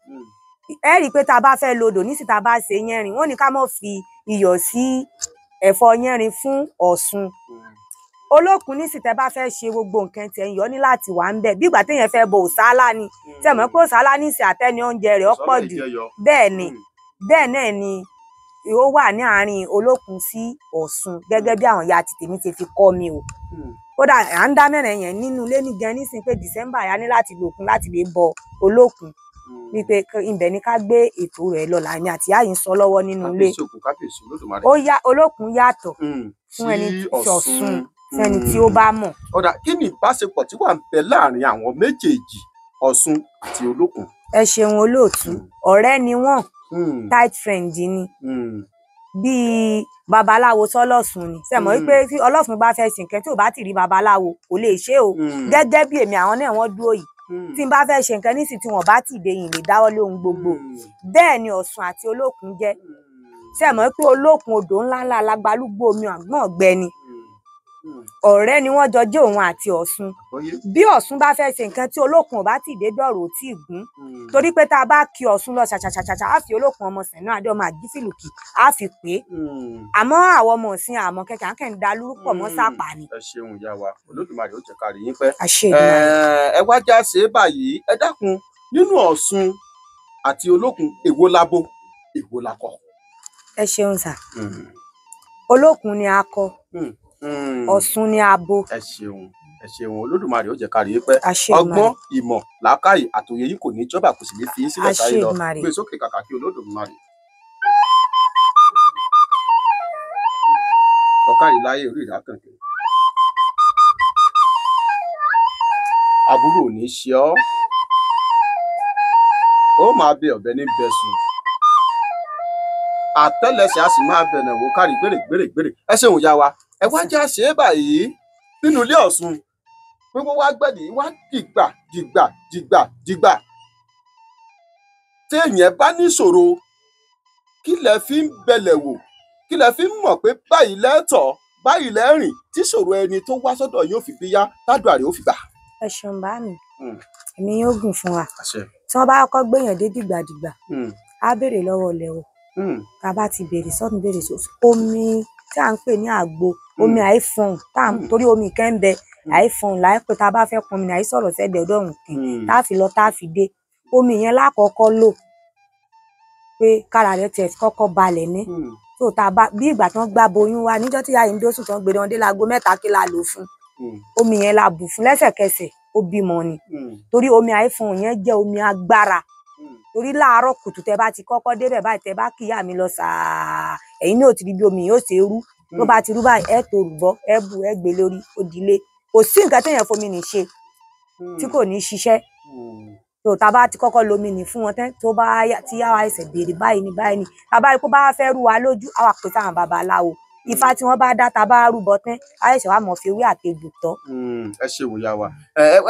ẹ rí i pé tá a bá fẹ́ lodò ní sì tá a bá ṣe yẹ́rìn wọ́n ní ká mọ̀ fi iyọ̀ sí ẹ̀fọ́ yẹ́rìn fún Ọ̀ṣun Olókun ní sì tẹ́ bá fẹ́ ṣe gbogbo nǹkan tẹ̀ ń yọ ní láti wà ń bẹ̀ bí ìgbà téèyàn fẹ́ bọ òsálà ni tẹ́ mọ̀ pé òsálà ní ìsìn àtẹ́ni oúnjẹ rẹ̀ ọ̀pọ̀ jù bẹ́ẹ̀ náà ni ó wà ní àárín Olókun sí Ọ̀ṣun gẹ́gẹ́ bí àwọn ìyá ti tèmi ti fi kọ́ mi o kódà à ń dá mẹ́rin yẹn nínú ilé ní gan nísìnyí pé December ya ní láti lòkun láti lè bọ Olókun wípé ibẹ̀ ni ká gbé ètò rẹ̀ lọ làní àti ìyá yìí ń sọ lọ́wọ́ nínú ilé ó yá Olókun yàtọ̀ fún ẹni tí Ọ̀ṣun fún ẹni tí ó bá mọ̀. ọ̀dà kí ni ìbáṣepọ̀ tí wà ń bẹ láàrin àwọn méjèèjì Ọ̀ṣun àti Olókun. ẹ ṣeun olóòtú ọ̀rẹ́ ni wọ́n tight friend ni bíi babaláwo sọ́lọ́sùn ni ṣe mọ̀ wípé tí Ọlọ́sùn bá fẹ́ ṣe nǹkan tí ò bá ti rí babaláwo kò lè ṣe o gẹ́gẹ́ bí èmi àwọn náà wọ́n dúró yìí tí n bá fẹ́ ṣe nǹkan nísìnyí tí wọ́n bá ti dé yìn lè dáwọ́ lé ohun gbogbo bẹ́ẹ̀ ni Ọ̀ṣun àti Olókun jẹ́ ṣe mọ̀ pé Olókun odò ńláńlá alágbálúgbó omi àgbọ̀n ọ̀gbẹ́ni ọ̀rẹ́ ni wọ́n jọ jẹ́ òun àti Ọ̀ṣun bí Ọ̀ṣun bá fẹ́ ṣe nǹkan tí Olókun ò bá ti dé dọ̀rọ̀ ò tí ì gún torí pé tá a bá kí Ọ̀ṣun lọ ṣàṣàṣàṣà á fi Olókun ọmọ Sàní Adé ọmọ Àjífìlùkì á fi pé àmọ́ àwọn ọmọ òsín àmọ́ kẹ̀kẹ́ àkẹ́ ń da lórúkọ mọ́ sápà ni. ẹ ṣeun ìyá wa Olódùmarè ó jẹ́ ká rí yín pẹ́ àṣẹ ẹ wá já ṣe é báyìí ẹ dákun nínú Ọ̀ṣun àti Olókun èwo labo èwo lakọ. ẹ ṣeun sà Olókun ni akọ Ọ̀ṣun ni abo. ẹ ṣeun Olódùmarè ó jẹ́ ká rí i pẹ́ ọgbọ́n ìmọ̀ làákàyè àtòyè yìí kò ní jọba kò sì ní fi í sílẹ̀ sáyé lọ gbé sókè kàkà kí Olódùmarè. ọ̀kàrí láyé orí ìdá kànkè àbúrò ò ní ṣe ọ́ ó máa bẹ ọ̀bẹ ní bẹ́sùn àtẹ́lẹsẹ̀ a sì máa bẹ̀nẹ̀ wò kárí gbèrè ẹ ṣeun ìyá wa ẹ wá já ṣe é báyìí nínú ilé Ọ̀ṣun gbogbo wa gbẹ̀dì wá dìgbà téèyàn bá níṣòro kí lẹ fi ń bẹ̀lẹ̀ wò kí lẹ fi ń mọ̀ pé báyìí lẹ́tọ̀ báyìí lẹ́rìn tí ṣòro ẹni tó wá sọ́dọ̀ yóò fi bí yá tádùn àrè ó fi gbà. ẹ ṣeun bá mi èmi yóò gùn fún wa tí wọ́n bá kọ́kọ́ gbéyàn dé dìgbàdìgbà á béèrè lọ́wọ́ lẹ́wọ̀ tá a bá ti béèrè sọ́tún béèrè sósì omi tí à ń pè ní àgbo omi àìfọ̀n torí omi kan ń bẹ àìfọ̀n láìpẹ́ tá a bá fẹ́ pọnmi àìsọ̀rọ̀ sẹ́gbẹ̀ẹ́ ọdọ́run kìn tá a fi lọ tá a fi dé omi yẹn lákọ̀ọ́kọ́ lò pé kára rẹ̀ tiẹ̀ kọ́kọ́ balẹ̀ ní tó tá a bá bí ìgbà tán gbá boyún wa níjọ́ tí yàrá ìdósùn tán gbé wọn dé láago 3 kí la lò fún omi yẹn la bù fún lẹ́sẹ̀kẹsẹ̀ ó bímọ ni torí omi àìfọ̀n yẹn jẹ́ omi agbára torí láàárọ̀ kùtù tẹ bá ti kọ́kọ́ débẹ̀ báyìí tẹ bá kíyà mi lọ sàá ẹ̀yin náà ti rí bí omi yóò ṣe rú tó bá ti rú báyìí ẹ tó rùbọ ẹ bù ẹ gbé lórí òdìlé kò sí nǹkan téèyàn fomi nì ṣe tí kò ní ṣiṣẹ́ tó tá bá ti kọ́kọ́ lomi nì fún wọn tẹ́ tó bá ti yá wa ẹsẹ̀ béèrè báyìí ni tá bá rí pé bá fẹ́ rú wa lójú àwa pè sáwọn babaláwo ifá tí wọ́n bá dá tá bá rúbọ tán àìsàn wa mọ̀ fi ewé àtegbò tọ́. ẹ ṣe wòyà wa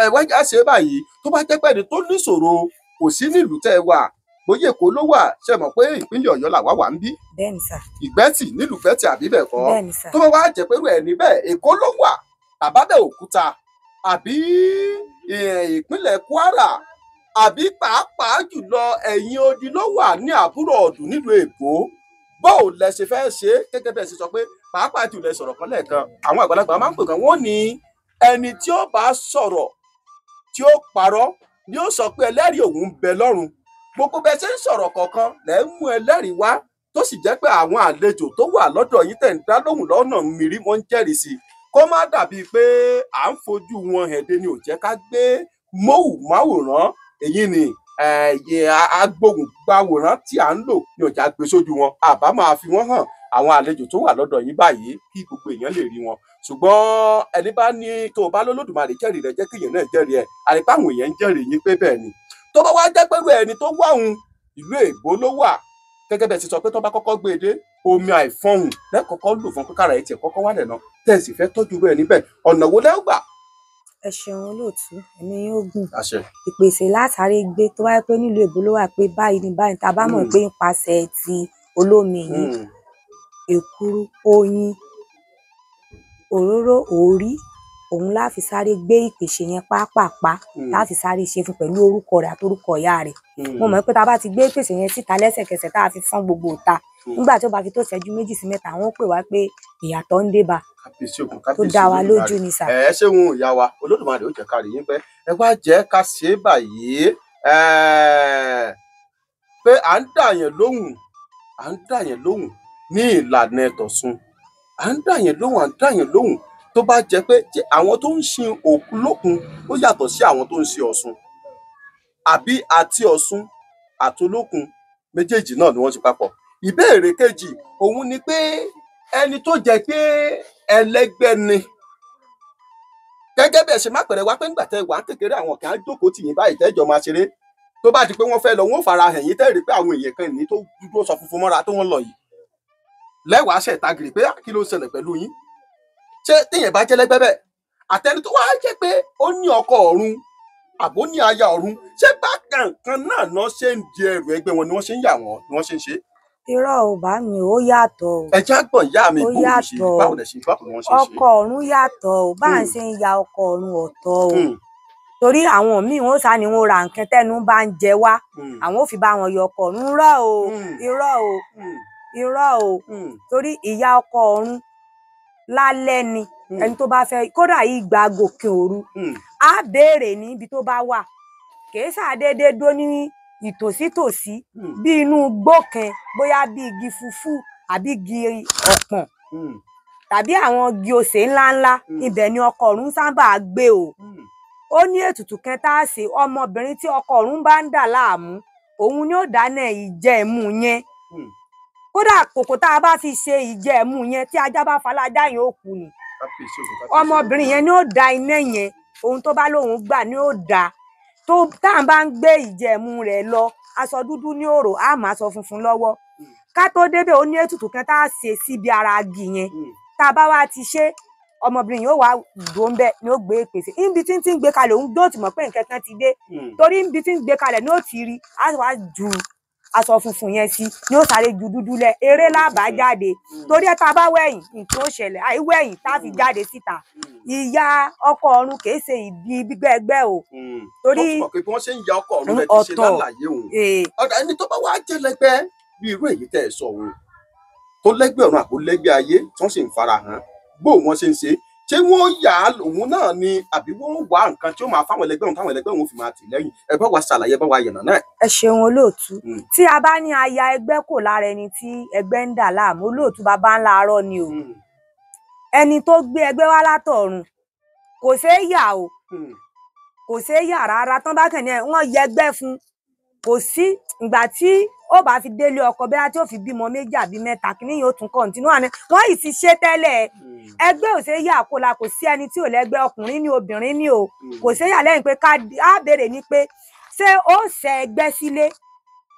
ẹ wá já ṣe báyìí tó bá jẹ́ pé ẹni tó níṣòro kò sí nílùú tẹ́ ẹ wà bóyá Èkó ló wà ṣe mọ̀ pé ìpínlẹ̀ Ọ̀yọ́ làwa wà ń bí bẹ́ẹ̀ni sà Ìgbẹ́tì nílùú Ìgbẹ́tì àbí bẹ́ẹ̀ kọ́ bẹ́ẹ̀ni sà tó bá wá jẹ́ pé irú ẹ̀ níbẹ̀ Èkó ló wà àbábẹ́ Òkúta àbí ìpínlẹ̀ Kwara àbí pàápàá jùlọ ẹ̀yìn odi ló wà ní àbúrò ọ̀dùn nílùú Èkó báwo lẹ ṣe fẹ́ ṣe gẹ́gẹ́ bẹ́ẹ̀ ṣe sọ pé pàápàá jùlọ sọ̀rọ̀ kan lẹ́ẹ̀kan àwọn àgbàlagbà máa ń pè kan wọ́n ní ẹni tí ó bá sọ̀rọ̀ tí ó parọ́ ni ó sọ pé ẹlẹ́rìí òun ń bẹ lọ́run gbogbo bẹ́ẹ̀ ṣe ń sọ̀rọ̀ kọ̀ọ̀kan lẹ́ ń mú ẹlẹ́rìí wá tó sì jẹ́ pé àwọn àlejò tó wà lọ́dọ̀ yín tẹ̀ ń dá lóhùn lọ́nà mìírí wọ́n ń jẹ́rìí sí kó má dàbíi pé à ń fojú wọn hẹ̀dẹ̀ ni ò jẹ́ ká gbé móhùnmáwòrán èyí ni agbóhùngbàwòrán tí à ń lò ni ò já gbé sójú wọn àbá máa fi wọ́n hàn àwọn àlejò tó wà lọ́dọ̀ yín báyìí kí gbogbo èèyàn lè rí wọn ṣùgbọ́n ẹni bá ní tó o bá lólódùmarè jẹ́rìí rẹ̀ jẹ́ kí èèyàn náà jẹ́rìí ẹ̀ àrípá àwọn èèyàn ń jẹ́rìí yín pé bẹ́ẹ̀ ni tó bá wá jẹ́ pẹ̀lú ẹni tó wà òun ìlú Èbó ló wà gẹ́gẹ́ bẹ́ẹ̀ ti sọ pé tó bá kọ́kọ́ gbé e dé omi àìfọ̀hùn lẹ́kọ̀ọ́kọ́ lò fún kíkàrà ẹ̀ tiẹ̀ kọ́kọ́ wálẹ̀ náà tẹ̀sí fẹ́ tọ́jú rẹ̀ níbẹ̀ ọ̀nà wo lẹ́ gbà. ẹ ṣeun olóòtú ẹ̀mí yóò gùn ìpèsè látàrí gbé tó wáyé pé nílùú Èbó ló wà pé báyìí ni báyìí tá a bá mọ̀ pé nípasẹ̀ ti olómi yìí èkuru oyin òróró òrí òun láfi sáré gbé ìpèsè yẹn pápápá láfi sáré ṣe fún pẹ̀lú orúkọ rẹ̀ àti orúkọ ìyá rẹ̀ mo mọ̀ pé tá a bá ti gbé ìpèsè yẹn síta lẹ́sẹ̀kẹsẹ̀ tá a fi fọ́n gbogbo ìta nígbà tí ó bá fi tó ṣẹ́jú 2 sí 3 àwọn ó pè wá pé ìyàtọ̀ ń dé bá tó dá wa lójú ni sà. ẹ ṣeun ìyá wa Olódùmarè ó jẹ́ ká rí yín pẹ́ ẹ wá jẹ́ ká ṣe é báyìí pé à ń dà yẹn lóhùn ní ìlànà ẹ̀tọ̀sùn à ń dà yẹn lóhùn tó bá jẹ́ pé àwọn tó ń sin òkú lókun ó yàtọ̀ sí àwọn tó ń sin Ọ̀ṣun àbí àti Ọ̀ṣun àtolókun méjèèjì náà ni wọ́n ti papọ̀ ìbéèrè kejì òun ni pé ẹni tó jẹ́ pé ẹlẹ́gbẹ́ ni gẹ́gẹ́ bí ẹ ṣe má pẹ̀rẹ̀ wá pé nígbà tẹ́ wà kékeré àwọn kan á jókòó tì yín báyìí tẹ́jọ́ máa ṣeré tó bá di pé wọ́n fẹ́ lọ wọ́n fara hàn yín tẹ́rì pé àwọn èèyàn kan ní tó dúró sọ funfun mọ́ra tó wọ́n lọ yìí lẹ́wàá ṣẹ̀tagìrì pé kí ló ń ṣẹlẹ̀ pẹ̀lú yín ṣé téèyàn bá jẹ́ lẹ́gbẹ́ bẹ́ẹ̀ àtẹni tó wá jẹ́ pé ó ní ọkọ ọ̀run àbó ní aya ọ̀run ṣé bákan kan náà náà ṣe ń di ẹrù ẹgbẹ́ wọn ni wọ́n ṣe ń yà wọ́n ni wọ́n ṣe ń ṣe. irọ́ ò bá mi ó yàtọ̀ o. ẹ já gbọ̀n ìyá mi bó ṣe báwo lẹ ṣe báwo ni wọ́n ṣe ń ṣe. ọkọ ọ̀run yàtọ̀ o bá ń ṣe ń ya ọkọ ọ̀run ọ̀tọ̀ o torí àwọn míì wọn sá ni wọn ra nǹkan tẹnu bá ń jẹ wá àwọn ò fi bá wọn yọ ọkọ ọ̀run irọ́ o torí ìyá ọkọ ọ̀run lálẹ́ ni ẹni tó bá fẹ́ kódà yìí gba gòkè òru á béèrè ní ibi tó bá wà kìí ṣàdédé dó ní ìtòsítòsí bí inú igbó kan bóyá bí igi fùfú àbí igi ọ̀pọ̀n tàbí àwọn igi osè ńláńlá ibẹ̀ ni ọkọ ọ̀run sábà gbé o ó ní ètùtù kan tá a ṣe ọmọbìnrin tí ọkọ ọ̀run bá ń dà láàmú òun ni ó dáná ìjẹ̀mú yẹn kódà kòkò tá a bá fi ṣe ìjẹ̀mú yẹn tí ajá bá falájá yẹn ó kú ni ọmọbìnrin yẹn ni ó da iná yẹn ohun tó bá lóun gbà ni ó da tó tá à ń bá ń gbé ìjẹ̀mú rẹ̀ lọ aṣọ dúdú ní òrò á máa aṣọ funfun lọ́wọ́ ká tó débẹ̀ ó ní ètùtù kan tá a ṣe síbi ara agi yẹn tá a bá wá ti ṣe ọmọbìnrin yóò wá dùn bẹ́ẹ̀ ni ó gbé ìpèsè níbi tí ń gbé kalẹ̀ òun dóòtì mọ̀ pé nǹkan kan ti dé torí níbi tí ń gbé kalẹ̀ ní ó ti rí á wá ju aṣọ funfun yẹn sí ni ó sáré ju dúdú lẹ eré lábà jáde torí ẹ tá a bá wẹ̀yìn nǹkan ó ṣẹlẹ̀ àìwẹ̀yìn tá a fi jáde síta ìyá ọkọ ọ̀run kìí ṣe ìdí gbígbẹ́gbẹ́ o torí wọ́n ṣe ń ya ọkọ ọ̀run rẹ̀ ti ṣe lálàyé òun ọ̀dà ẹni tó bá wá jẹ́ lẹ́gbẹ́ bí irú èyí tẹ́ ẹ sọ òun tó lẹ́gbẹ́ ọ̀run àbó lẹ́gbẹ́ ayé tí wọ́n sì ń farahàn bó wọ́n ṣe ń ṣe ṣé wọ́n yà á òun náà ni àbí wọ́n wá nǹkan tí ó máa fáwọn ẹlẹgbẹ́ òun táwọn ẹlẹgbẹ́ òun fi máa tì lẹ́yìn ẹ bá wa ṣàlàyé ẹ bá wa yànnà náà. ẹ ṣeun olóòtú tí a bá ní aya ẹgbẹ́ kò lára ẹni tí ẹgbẹ́ ń dà láàmú olóòtú bàbá ńlá arọ ni o ẹni tó gbé ẹgbẹ́ wá látọ̀run kò ṣeé yà o kò ṣeé yà rárá tán bá kàn ní wọ́n yẹ ẹgbẹ́ fún kò sí ìgbà tí ó bá fi délé ọkọ bẹ́ẹ̀ tí ó fi bímọ méjì àbí mẹ́ta kí níyìn ó tún kọ̀ǹtínú àná wọ́n yìí ti ṣe tẹ́lẹ̀ ẹgbẹ́ ò ṣeé yà kó la kò sí ẹni tí ò lẹ́gbẹ́ ọkùnrin ní obìnrin ní o kò ṣeé yà lẹ́yìn pé á béèrè ni pé ṣé ó ṣe ẹgbẹ́ sílé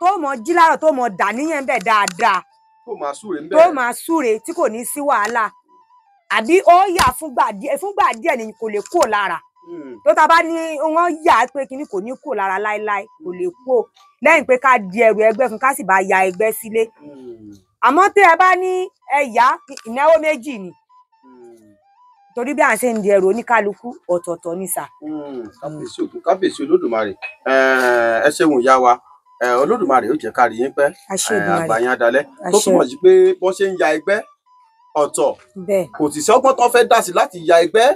tó mọ jí láàárọ̀ tó mọ dà níyẹn bẹ́ẹ̀ dáadáa tó máa súre tí kò ní sí wàhálà àbí ó yà fúngbà díẹ̀ ni kò lè kúrò lára tó ta bá ní wọ́n yà á pé kíní kò ní kúrò lára láéláé kò lè kúrò lẹ́yìn pé ká di ẹrù ẹgbẹ́ fún ká sì bá ya ẹgbẹ́ sílé àmọ́ tí ẹ bá ní ẹ̀yà ìnáwó méjì ni torí bí à ń ṣe ń di ẹrù oníkálukú ọ̀tọ̀ọ̀tọ̀ ní sà. kábíyèsí olódùmarè ẹ ṣeun ìyá wa olódùmarè ó jẹ́ ká rí yín pẹ́ àgbàyàn adalẹ́ tó túmọ̀ sí pé bọ́n ṣe ń ya ẹgbẹ́ ọ̀tọ̀ kò sì sọ́gbọ́n tán fẹ́ dá sí láti ya ẹgbẹ́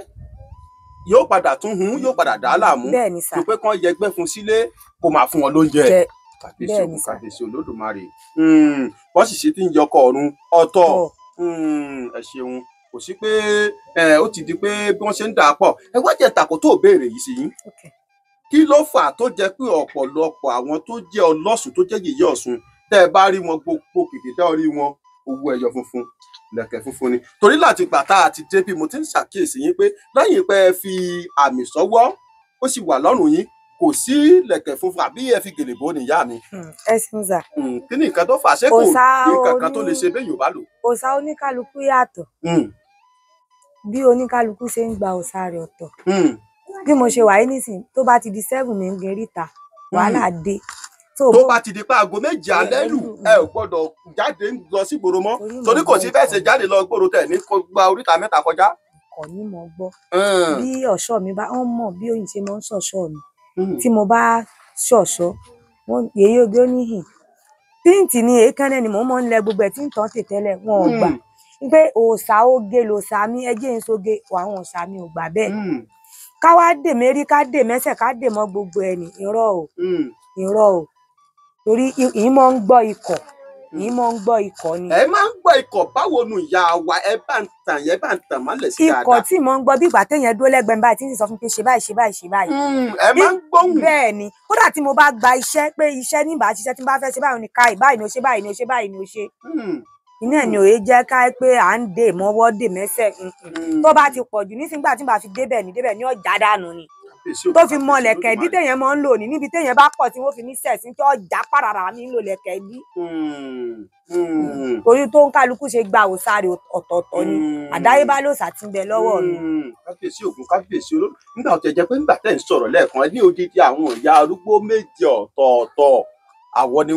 yóò padà tún hun yóò padà dá láàmú tó pé kán yẹ ẹgbẹ́ fún sílé kó máa fún wọn lóúnjẹ kábíyèsí olódùmarè wọ́n sì ṣe tí ń yọkọ̀ ọ̀run ọ̀tọ̀ ẹ ṣeun kò sí pé ó ti di pé bí wọ́n ṣe ń dà á pọ̀ ẹ wá jẹ́ tàkó tó béèrè yìí sí yín kí ló fà tó jẹ́ pé ọ̀pọ̀lọpọ̀ àwọn tó jẹ́ ọlọ́sùn tó jẹ́ yèyé ọ̀ṣun tẹ́ ẹ bá rí wọn gbogbo kìkìdá orí wọn owó ẹyọ funfun lẹ̀kẹ̀ funfun ni torí láti gbà tá a ti dé bí mo ti ń ṣàkíyèsí yín pé lẹ́yìn pé ẹ fi àmì sọ́wọ́ ó sì wà lọ́rùn yín kò sí lẹ̀kẹ̀ funfun àbí ẹ fi gèlè bò níyà mi. ẹ ṣeun sà. kí ni nǹkan tó fà ṣé kò ní kankan tó lè ṣe bẹ́ẹ̀ yóò bá lò. òòṣà oníkálukú yàtọ̀ bí oníkálukú ṣe ń gba òòṣà rẹ̀ ọ̀tọ̀ bí mo ṣe wà yìí nísìnyí tó bá ti di 7 mi ń geríta wàhálà dé tó bá ti di pa aago méje alẹ́ lù ẹ ò gbọ́dọ̀ jáde lọ sí ìgboro mọ́ torí kò sí fẹsẹ̀ jáde lọ gbòòrò tẹ ní kó gba oríta mẹ́ta kọjá. ọkọ ni mo gbọ́ bí ọ̀ṣọ́ mi bá wọn mọ bí oyin ṣe máa ń ṣọ̀ṣọ́ mi tí mo bá ṣọ̀ṣọ́ wọn yèyé oge ó níhìn píǹtì ni èékánná ni mò ń mọ ń lẹ gbogbo ẹ tí ń tán tètẹ́lẹ̀ wọn ò gbà pé òòṣà oge lòòṣà mi ẹjẹ ń soge àwọn òòṣà mi ò gbà bẹ́ẹ̀ ká wá dè mérí ká dè mẹ́sẹ̀ ká dè mọ́ gbogbo ẹ ní irọ́ o torí yìí máa ń gbọ́ ikọ̀ yìí máa ń gbọ́ ikọ̀ ni. ẹ máa ń gbọ́ ikọ̀ báwo nu ìyá wa ẹ bá ń tàn mọ́lẹ̀ sí dáadáa. ikọ̀ tí mò ń gbọ́ bí ìgbà téèyàn dúró lẹ́gbẹ̀ẹ́ báyìí tí ń sọ fún pé ṣe báyìí ṣe báyìí ṣe báyìí. ẹ máa ń gbóhùn. bẹ́ẹ̀ ni kódà tí mo bá gba iṣẹ́ pé iṣẹ́ ní ìbá ṣiṣẹ́ tí mo bá fẹ́ ṣe báyìí ni ká báyìí ni ó ṣe báyìí ni ó ṣe báyìí ni ó ṣe. iná ẹ̀ ni òye jẹ́ ká pé à ń dè mọ́wọ́ dè mẹ́sẹ̀ tó bá ti pọ̀ jù nísìnyí tí bá fi débẹ̀ ní ọjà dànù ni tó fi mọ lẹ̀kẹ̀ dí téèyàn máa ń lò ní níbi téèyàn bá pọ̀ tí wọ́n fi ní sẹ̀sìn tí ọjà pàràrà mi ń lò lẹ̀kẹ̀ dí. torí tó ń kálukú ṣe gba òsàrè ọ̀tọ̀ọ̀tọ̀ ni àdáyébá lòsà ti ń bẹ lọ́wọ́ mi. kábíyèsí ògùn kábíyèsí olóòrùn nígbà tó jẹ́ pé nígbà tẹ́ ń sọ̀rọ̀ lẹ́ẹ̀kan ní odidi àwọn ìyá arúgbó méje ọ̀tọ̀ọ̀tọ̀ àwọ̀ ni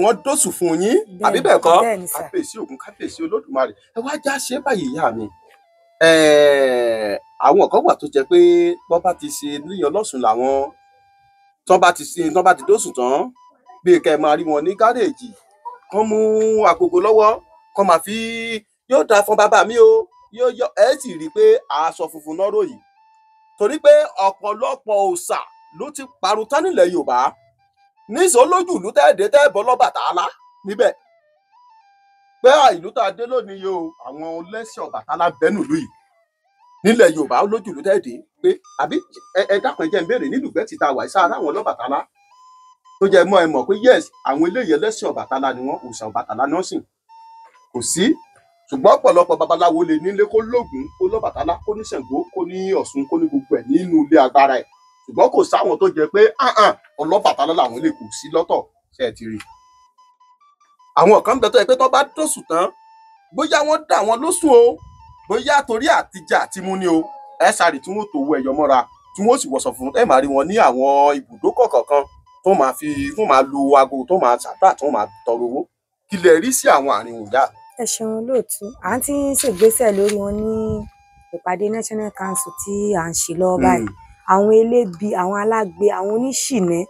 wọ́n dóṣù fún yín àbí bẹ́ẹ̀ kọ́ kábíyèsí ògùn kábíyèsí olódùmarè ẹ wá já ṣe báyìí ìyá mi àwọn kan wà tó jẹ́ pé wọ́n bá ti ṣe níyan lọ́sùn làwọn tán bá ti dóṣù tán bí kẹ́ máa rí wọn ní gáréèjì kán mú agogo lọ́wọ́ kán máa fi yóò dáa fún bàbá mi o yóò yọ ẹ sì rí i pé aṣọ funfun náà ròyìn torí pé ọ̀pọ̀lọpọ̀ òòṣà ló ti parun tán nílẹ̀ Yorùbá níṣó lójú ìlú tẹ́ẹ̀dẹ́ tẹ́ẹ̀bọ́ lọ́bàtálá níbẹ̀ pé ìlú tá a dé lónìí yìí o àwọn ọlẹ́sìn Ọbàtálá bẹ́nu lù yìí nílẹ̀ Yorùbá lójú ìlú tẹ́ẹ̀dẹ́ pé àbí ẹ dákun ẹ jẹ́ ń béèrè nílùú bẹ́ẹ̀ ti ta wà sára àwọn ọlọ́bàtálá tó jẹ́ mọ́ ẹ mọ̀ pé yes àwọn eléyìí ẹlẹ́sìn Ọbàtálá ni wọ́n òòṣà Ọbàtálá náà sìn kò sí ṣùgbọ́n ọ̀pọ̀lọpọ̀ babaláwo lè nílé kó lóògùn kó lọ́bàtálá kó ní Ṣàngó kó ní Ọ̀ṣun kó ní gbogbo ẹ̀ nínú ilé agbára ẹ̀ ṣùgbọ́n kò sáwọn tó jẹ́ pé ọlọ́bàtálá làwọn lè kù sí lọ́tọ̀ ṣe é ti rí àwọn kan bẹ tó yẹ pé tó bá dóṣù tán bóyá wọ́n dá wọn lóṣùn o bóyá torí àtijẹ àtimú ni o ẹ sáré tí wọ́n tó owó ẹyọ mọ́ra tí wọ́n sì wọṣọ fún ẹ máa rí wọn ní àwọn ibùdókọ̀ kọ̀ọ̀kan tó máa lu aago tó máa ṣàdúrà tó máa tọrọ owó kí lè rí sí àwọn àárín òyà. ẹ ṣeun lóòtú à ń tí ń ṣègbésẹ̀ lórí wọn ní ìpàdé National Council tí à ń ṣe lọ́wọ́ báyìí àwọn elébi àwọn alágbe àwọn oníṣìnẹ́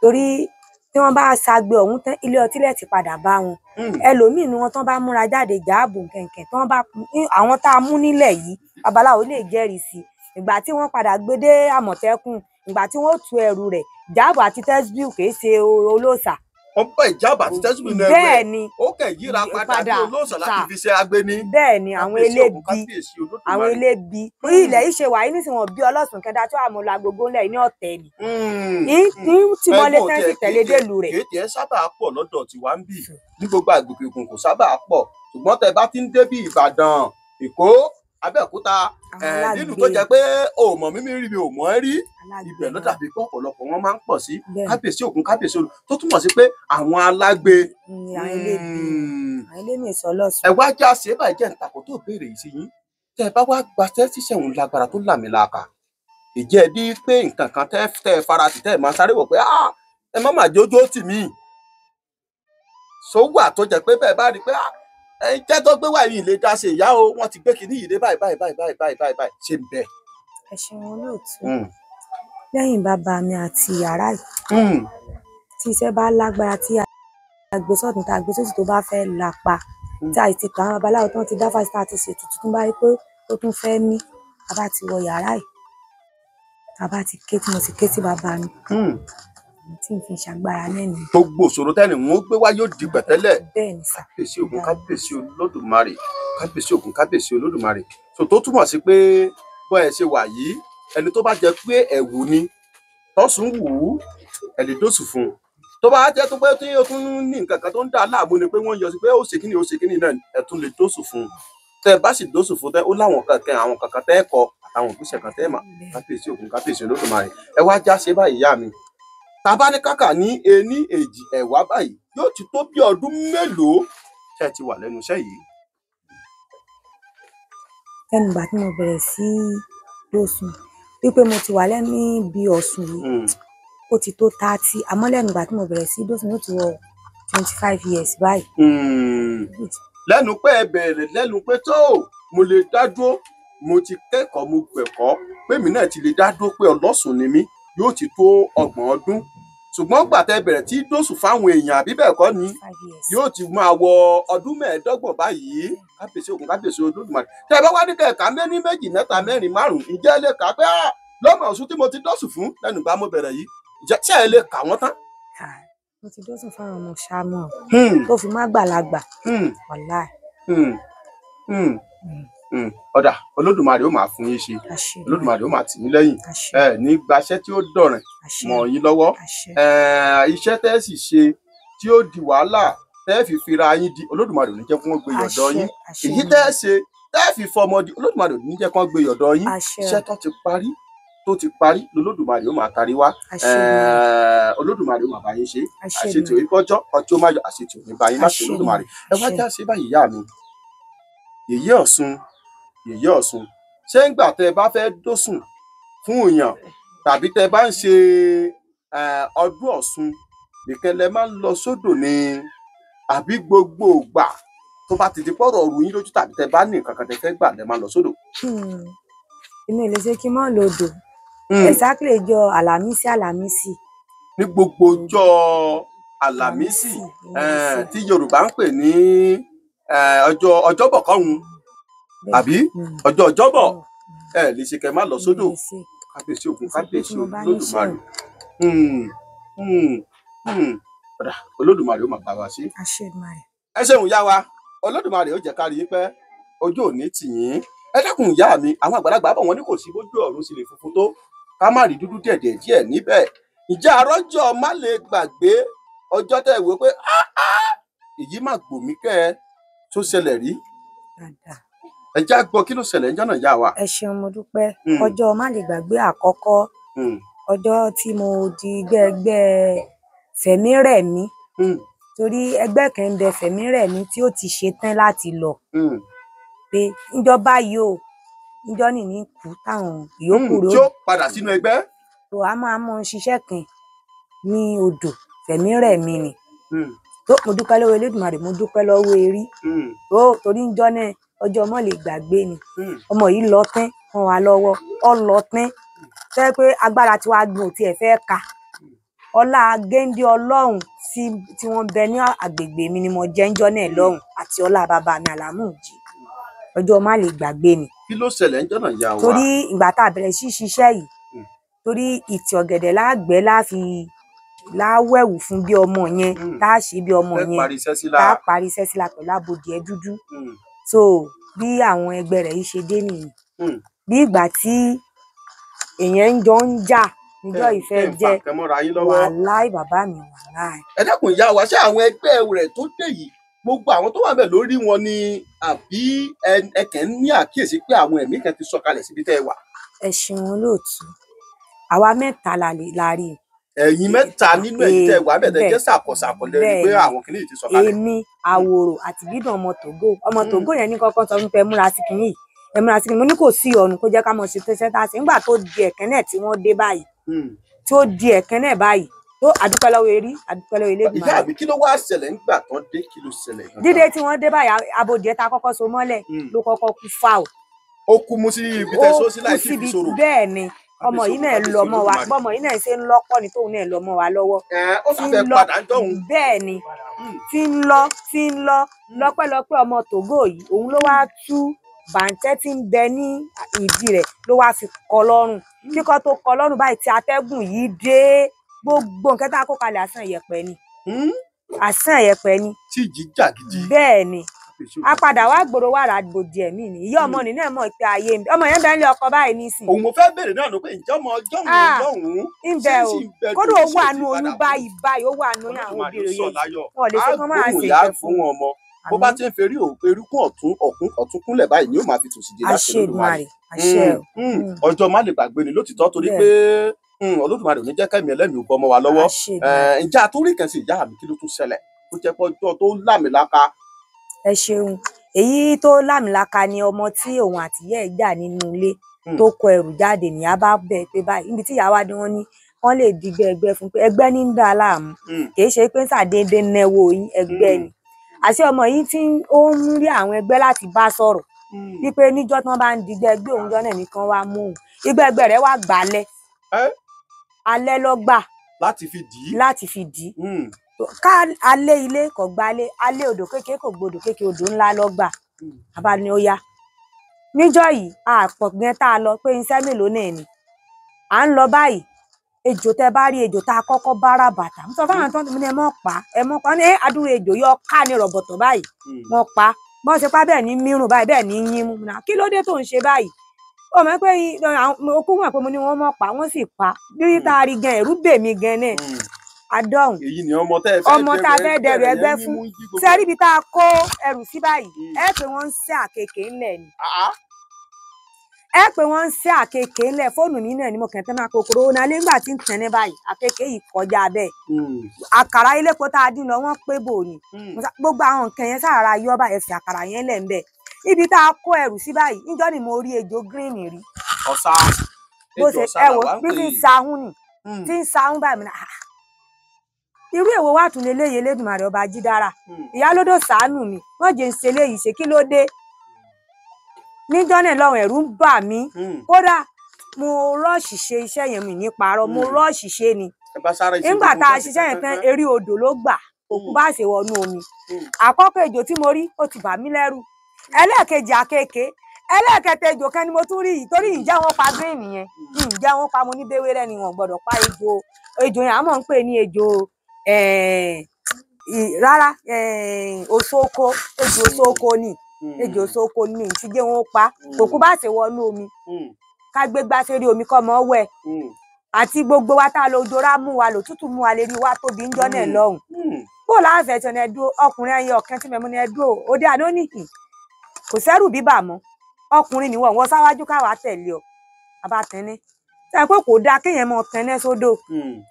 torí tí wọ́n bá ṣagbe ọ̀hún tán ilé ọtí lẹ̀ ti padà bá wọn ẹlòmíì ni wọn tán bá múra jáde jáàbù kẹ̀kẹ́ tán bá àwọn tá a mú nílẹ̀ yìí babaláwo lè jẹ́rìí sí ìgbà tí wọ́n padà gbé dé Àmọ̀tẹ́kùn ìgbà tí wọ́n tú ẹrù rẹ̀ jáàbù àti tẹ́síbíù kì í ṣe olóòṣà. wọ́n bá ìjábọ̀ àti tẹ́síbíù náà bẹ́ẹ̀ ni ó kẹ̀ yíra padà bí olóòṣà láti fi ṣe agbéni. bẹ́ẹ̀ ni àwọn elébi bí ilẹ̀ yìí ṣe wà yìí nísìnyí wọn bí ọlọ́sùn kẹta tó àmọ́ la gbogbo ńlẹ̀ ní ọ̀tẹ̀ ni tí wọ́n lé tẹ́sí tẹ̀lé délùú rẹ̀. kéèké ẹ sábà pọ̀ lọ́dọ̀ tiwa ń bì ní gbogbo àgbègbè ògùn kò sábà pọ̀ ṣùgbọ́n tẹ bá ti ń dé bí Ìbàdàn Èkó Abẹ́òkúta nínú tó jẹ́ pé o mọ̀ mímí rí mi ò mọ̀ ẹ́ rí ibẹ̀ ló dàbí pé ọ̀pọ̀lọpọ̀ wọn máa ń pọ̀ sí kábíyèsí Ògún kábíyèsí Olú tó túmọ̀ sí pé àwọn alágbe ẹ wá já ṣe báyìí jẹ́ ǹtakò tó béèrè yìí sí yín tẹ́ ẹ bá wá gba tẹ́síṣẹ́ òun lágbára tó làmìlaka ìjẹ́ bí pé nǹkan kan tẹ́ farati tẹ́ ẹ máa sáré wọ̀ pé ẹ má má jójó tì mí sówà tó jẹ́ pé bẹ́ẹ̀ bá rí pé jẹ́ tó gbé wà yìí lè dá ṣe ìyá o wọ́n ti gbé kinní yìí dé báyìí ṣe ń bẹ̀. ẹ ṣeun olóòtú lẹ́yìn bàbá mi àti yàrá yìí tí iṣẹ́ bá lágbára tí àgbésọ̀tún tá àgbésọ̀tún tó bá fẹ́ lápa tí àìsí kan àwọn babaláwo tó ti dá fásitì àti ṣètùtù tó bá rí pé ó tún fẹ́ mí bàbá ti wọ yàrá yìí bàbá ti ké tí mo sì ké sí bàbá mi tí n fi ṣàgbára lẹ́nu. gbogbo òṣòro tẹ́ni wọn ó gbé wá yóò di pẹ̀tẹ́lẹ̀. bẹ́ẹ̀ ni sà. kábíyèsí Ògún kábíyèsí Olódùmarè kábíyèsí Ògún kábíyèsí Olódùmarè so tó túmọ̀ sí pé bọ́ ẹ ṣe wà yìí ẹni tó bá jẹ pé ẹ̀wù ni tọ́sùn wù ú ẹ lè dóṣù fún un tó bá jẹ́ tó pé tí o tún ní nǹkan kan tó ń dà láàmú ni pé wọ́n yọ sí pé ó ṣe kíni náà ẹ tún lè dóṣù fún un tẹ́ ẹ bá sì dóṣù fún tẹ́ ó láwọn kankan àwọn kankan tẹ́ ẹ kọ àtàwọn ìgbésẹ̀ kan tẹ́ ẹ mà kábíyèsí Ògún kábíyèsí Olódùmarè ẹ wá já ṣe báyìí yá mi tàbá ní kàkà ní ení èjì ẹ̀wá báyìí yóò ti tó bí ọdún mélòó tẹ́ ẹ ti wà lẹ́nu iṣẹ́ yìí. lẹ́nu ìgbà tí mo bẹ̀rẹ̀ sí lóṣùn wípé mo ti wà lẹ́nu bí ọ̀sùn yìí ó ti tó 30 àmọ́ lẹ́nu ìgbà tí mo bẹ̀rẹ̀ sí lóṣùn ó ti wọ 25 years báyìí. lẹ́nu pé ẹ bẹ̀rẹ̀ lẹ́nu pé tó mo lè dá dúró mo ti kẹ́kọ̀ọ́ mo gbẹ̀kọ́ pé mi náà ti lè dá dúró pé ọlọ́sùn ni mí yóò ti tó 30 ọdún ṣùgbọ́n gbà tẹ́ bẹ̀rẹ̀ tí dóṣù fáwọn èèyàn àbí bẹ́ẹ̀ kọ́ ni yóò ti máa wọ ọdún 25 báyìí kábíyèsí Ògún kábíyèsí Olódùmarè tẹ́ ẹ bá wá ní kẹ̀kà méní méjì mẹ́ta mẹ́rin márùn ǹjẹ́ ẹ lè kà pé lọ́mọ Ọ̀ṣun tí mo ti dóṣù fún lẹ́nu ìgbà mo bẹ̀rẹ̀ yìí ǹjẹ́ ṣé ẹ lè kà wọ́n tán. mo ti dóṣù fáwọn ọmọ ṣámọ tó fi má gbàlagbà wàláì. ọ̀dà Olódùmarè ó máa fún yín ṣe Olódùmarè ó máa tì yín lẹ́yìn ní gbaṣẹ́ tí ó dọ̀rìn mọ́ yín lọ́wọ́ iṣẹ́ tẹ́ sì ṣe tí ó di wàhálà tẹ́ fi fira yín di Olódùmarè ò ní jẹ́ kí wọ́n gbé yọ̀dọ̀ yín èyí tẹ́ ṣe tẹ́ fi fọmọ di Olódùmarè ò ní jẹ́ kí wọ́n gbé yọ̀dọ̀ yín iṣẹ́ tó ti parí lolódùmarè ó máa tarí wá Olódùmarè ó máa bá yín ṣe àṣetì òní kọjọ́ ọjọ́ máa yọ àṣetì òní bá yín má ṣe Olódùmarè ẹ wá já sí báyìí yá mi yèyé Ọ̀ṣun ṣé ń gbà tẹ́ bá fẹ́ dóṣùn fún èèyàn tàbí tẹ́ bá ń ṣe ọdún Ọ̀ṣun nìkan lẹ máa ń lọ sódò ni àbí gbogbo ìgbà tó bá ti di pọ̀rọ̀ ọ̀rù yín lójú tàbí tẹ́ bá ní nǹkan kan tẹ́ fẹ́ gbà lẹ máa ń lọ sódò. èmi ò lè ṣe kí n mọ́ lòdò exactly ọjọ́ àlàmísì. ní gbogbo ọjọ́ àlàmísì tí Yorùbá ń pè ní ọjọ́bọ̀ kọ́hún àbí ọjọ́bọ̀ ẹ lè ṣe kẹ́ má lọ sódò kábíyèsí Ògún kábíyèsí Olódùmarè Olódùmarè ó máa bá wa ṣe. ẹ ṣeun ìyá wa Olódùmarè ó jẹ́ ká rí i pé ojú òní tì yín ẹ dákun ìyá mi àwọn àgbàlagbà bọ̀ wọ́n ní kò sí bójú ọ̀run sì lè funfun tó ká má rí dúdú díẹ̀ níbẹ̀ ìjà àrọ́jọ́ má lè gbàgbé ọjọ́ tẹ́ ẹ wò pé èyí má gbòmí kẹ́ ẹ tó ṣẹlẹ̀ rí ẹ já gbọ́ kí ló ṣẹlẹ̀ ń jọ́nà ìyá wa. ẹ ṣeun mo dúpẹ́ ọjọ́ má lè gbàgbé àkọ́kọ́ ọjọ́ tí mo di ẹgbẹ́ Fẹ̀mírẹ̀mí torí ẹgbẹ́ kan ń bẹ Fẹ̀mírẹ̀mí tí ó ti ṣe tán láti lọ pé níjọba yìí o níjọ́ nìní kú táwọn ìyókù rẹ̀ tí ó padà sínú ẹgbẹ́. tó a máa mọ ṣiṣẹ́ kan ní odò Fẹ̀mírẹ̀mí ni tó mo dúpẹ́ lọ́wọ́ Elédùmarè mo dúpẹ́ lọ́wọ́ erí tó torí níjọ́ náà ọjọ́ mọ́ lè gbàgbé ni ọmọ yìí lọ tán wọn wà lọ́wọ́ ọ lọ tán fẹ́ pé agbára tí wàá gbìn ò tiẹ̀ fẹ́ ka ọlá géńdé Ọlọ́run tí wọ́n bẹ ní agbègbè mi ni mo jẹ́ ńjọ́ náà lọ́hùn àti ọlá bàbá mi Àlàmújì ọjọ́ má lè gbàgbé ni. kí ló ṣẹlẹ̀ ńjọ́ náà yá wa. torí ìgbà tá a bẹ̀rẹ̀ sí ṣiṣẹ́ yìí torí ìtì ọ̀gẹ̀dẹ̀ láàgbẹ́ láwẹ̀wù fún bí ọmọ yẹn tá a ṣe bí ọmọ yẹn tá a parí iṣẹ́ síla pẹ̀lú abodì ẹ dúdú so bí àwọn ẹgbẹ́ rẹ̀ yìí ṣe dé nìyí bí ìgbà tí èèyàn ń jọ ń jà níjọ́ ìfẹ́ jẹ́ wàláì bàbá mi wàláì. ẹ dákun ìyá wa ṣé àwọn ẹgbẹ́ rẹ̀ tó dé yìí gbogbo àwọn tó wà bẹ́ẹ̀ lórí wọn ni àbí ẹkẹ ń ní àkíyèsí pé àwọn ẹ̀mí kan ti sọ̀kalẹ̀ síbi tẹ́ ẹ wà. ẹ ṣeun olóòtú àwa mẹ́ta la rí. ẹ̀yin mẹ́ta nínú ẹ̀yin tẹ́ ẹ wà bẹ́ẹ̀ tẹ́ jẹ́ sàkọsàkọ lẹ́rìí pé àwọn kìnìún ti sọ̀kalẹ̀. èmi àwòrò àti bídàn ọmọ tògó yẹn ní kọ́kọ́ sọ wípé ẹ múra sí kinní yìí ẹ múra sí kinní mo ní kò sí ọ̀nù kó jẹ́ ká mọ̀ ṣe tẹ́sẹ̀ tá a ṣe nígbà tó di ẹ̀kẹ́ náà tí wọ́n dé báyìí tí ó di ẹ̀kẹ́ náà báyìí tó àdúpẹ́ lọ́wọ́ erí àdúpẹ́ lọ́wọ́ Elédùmarè. ìyá mi kí ló wá ṣẹlẹ̀ nígbà tó dé kí ló ṣẹlẹ̀. dídé tí wọ́n dé báyìí abodìẹ ta kọ́kọ́ so mọ́lẹ̀ ló kọ́kọ́ kú fáwọ̀. ó kú mú sí ibi tẹ́ sọ sí láì sí ibi sọ̀rọ̀. bẹ́ẹ̀ ni ọmọ yìí náà lọ mọ́ wa bọ́mọ yìí náà ṣe ń lọ́pọ̀ ní tóun náà lọ mọ́ wa lọ́wọ́. ó sì fẹ́ padà ń dọ̀hún. bẹ́ẹ̀ ni tí ń lọ lọ́pẹ́lọpẹ́ ọmọ Tògó yìí òun ló wá tú bàǹtẹ́ tí ń bẹ ní ìdí rẹ̀ ló wá fi kọ́ lọ́rùn kíkọ́ tó kọ́ lọ́rùn báyìí tí atẹ́gùn yìí dé gbogbo nǹkan tá a kó kalẹ̀ àsán ìyẹ̀pẹ̀ ni àsán ìyẹ̀pẹ̀ ni. tí ìjì jà gidi. bẹ́ẹ̀ ni a padà wá gbòòrò wà ràbòdì ẹ̀mí ni ìyá ọmọ nínú ẹ̀ mọ̀ pé ayé mi ọmọ yẹn bẹ́ẹ̀ lé ọkọ báyìí nísìn. òun mo fẹ́ bèrè náà ló pé ǹjẹ́ ọmọ ọjọ́ òun lọ́hùn-ún. ń bẹ o kódà ó wà nù oyún báyìí ó wà nù àwọn obìnrin yẹn wọn ò lè ṣe kán máa ṣe ìjẹ fún wọn. bó bá ti ń ferí erúkún ọ̀tún kúnlẹ̀ báyìí ni yóò máa fi tòsí dé láti Olódùmarè. ọjọ́ má lè gbàgbé ni lótìtọ́ torí pé Olódùmarè ò ní jẹ́ kẹ́mi ẹlẹ́mìí ó bọ́ mọ́ wa lọ́wọ́. ǹjẹ́ àtúrí kan sí ìyá mi kí ló tún ṣẹlẹ̀ tó jẹ́ pé ọjọ́ tó lámìlaka. ẹ ṣeun èyí tó lámìlaka ni ọmọ tí òun àtìyẹ ẹ̀ jà nínú ilé tó kó ẹrù jáde nìyá bá bẹ̀ pé báyìí níbi tí ìyá wa dé wọn ní wọn lè digbẹ ẹgbẹ́ fún pé ẹgbẹ́ ní ń dá a láàmú kì í ṣe pé sàdédé náwó yín ẹgbẹ́ ni àṣé ọmọ yìí tí ó ń rí àwọn ẹgbẹ́ láti bá sọ̀rọ̀ wípé níjọ́ tí wọ́n bá ń digbẹ ẹgbẹ́ òun jọ náà nìkan wá mú òun ẹgbẹ́ rẹ̀ wá gbálẹ̀ alẹ́ ló gbà láti fi dì í ká alẹ́ ilé kò gbalẹ̀ alẹ́ odò kékeré kò gbọdọ kékeré odò ńlá ló gbà bàbá ni ó yá níjọ́ yìí àpọ̀ gbẹ́ tá a lọ pé iṣẹ́ mélòó náà ni à ń lọ báyìí ejò tẹ bá rí ejò tá a kọ́kọ́ bára bàtà mo sọ fáwọn tó ń tún ní ẹ mọ́ pa ní adúrú ejò yọ ká ní rọ̀bọ̀tọ̀ báyìí wọ́n pa bọ́n ṣe pa bẹ́ẹ̀ ní mírùn báyìí bẹ́ẹ̀ ní yín mú náà kí ló dé tó ń ṣe báyìí ó mọ̀ pé okú wọn pé mo ní wọ́n mọ̀ pa wọ́n sì pa bí tá a rí gan ẹ̀rú bèmí gan náà adọ́hùn ọmọ tá a fẹ́ dẹrù ẹgbẹ́ fún sẹ́rí ibi tá a kó ẹrù sí báyìí ẹ pé wọ́n ń ṣe àkekèé ńlẹ̀ ni ẹ pé wọ́n ń ṣe àkekèé ńlẹ̀ fóònù mi náà ni mo kàn tẹ́ máa kòkòrò ó náà nígbà tí ń tẹ̀ ní báyìí àkekèé yìí kọjá bẹ́ẹ̀ àkàrà ilé epo tá a dín lọ wọ́n pé bò ní gbogbo àwọn nǹkan yẹn sára yọ bá ẹ̀fẹ̀ àkàrà yẹn lẹ̀ ń bẹ̀ ibi tá a kó ẹrù sí báyìí níjọ́ ni mo rí ejò green rí ọ̀sà bó ṣe ẹ wò bí ti ń sahún ni tí ń sahún báyìí mi náà irú èwo wà tún léléyè Elédùmarè ọba jídára ìyálódò ṣàánú mi wọn jẹ ń ṣe léyìí ṣe kí ló dé níjọ́ náà lọ́rùn ẹ̀rù ń bà mí kódà mo rọ́ọ̀ṣì ṣe iṣẹ́ yẹn mi ní parọ́ mo rọ́ọ̀ṣì ṣe ni nígbà tá a ṣiṣẹ́ yẹn tán eré odò ló gbà òkú bá ṣe wọnú omi àkọ́kọ́ ejò tí mo rí ó ti bà mí lẹ́rù ẹlẹ́ẹ̀kejì àkekèé ẹlẹ́ẹ̀kẹta ejò kan ni mo tún rí yìí torí ìjẹ́ wọn pa green yẹn ìjẹ́ wọn pa mo ní béwérẹ́ ni wọn gbọ́dọ̀ pa ejò yẹn àmọ́ ń pè ní ejò rárá òṣòkò ejò òṣòkò ni ejò òṣòkò ni ti jẹ́ wọn pa òkú bá ṣe wọnú omi ká gbé gbá sérí omi kọ́ mọ́ wẹ̀ àti gbogbo wa tá a lo ojora mú wa lò tútù mú wa lè rí wa tóbi ń jọ́nà lọ́hùn bó láǹfẹ̀ tí ọ̀nà ẹ̀dúró ọkùnrin ẹ̀yìn ọ̀kan tí mẹ́mú ni ẹ̀dúró òde àná nìyí kò sẹ́rù bíbà mọ́ ọkùnrin nìwọ̀n wọ́n sáwájú káwa tẹ̀lé ọ abatẹni sẹ́yìn pé kò dáa kéèyàn mọ tẹ́nẹ́ sódò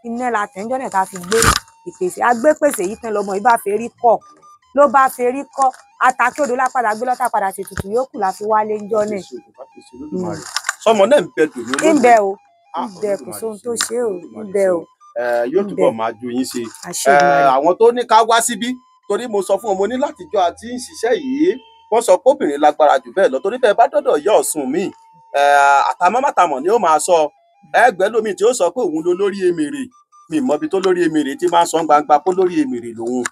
iná la tẹ́ńjọ́ náà ká fi gbé ìpèsè agbépèsè yìí tán lọmọ yìí bá fẹ́ rí kọ́ ló bá fẹ́ rí kọ́ àtàkì odò lápadà gbé lọ́tà padà ṣe tutù yòókù la fi wálé ńjọ́ náà. sọmọ náà ń bẹ dùn ní olóògbé ń bẹ o ń bẹ kò sóhun tó ṣe o ń bẹ o. yóò túbọ̀ máa ju yín ṣe àwọn tó ní ká wá síbí torí mo sọ fún wọn mo ní látijọ́ àti ń ṣiṣẹ́ yìí wọ́n sọ pé obìnrin lágbára jù bẹ́ẹ̀ lọ torí bẹ́ẹ̀ bá dọ́dọ̀ yọ ọ̀sùn mi àtàmọ́mátàmọ̀ ni ó máa sọ ẹgbẹ́ lómi tí ó sọ pé òun ló lórí èmèrè mi mọ ibi tó lórí èmèrè tí máa ń sọ gbangba kó lórí èmèrè lòun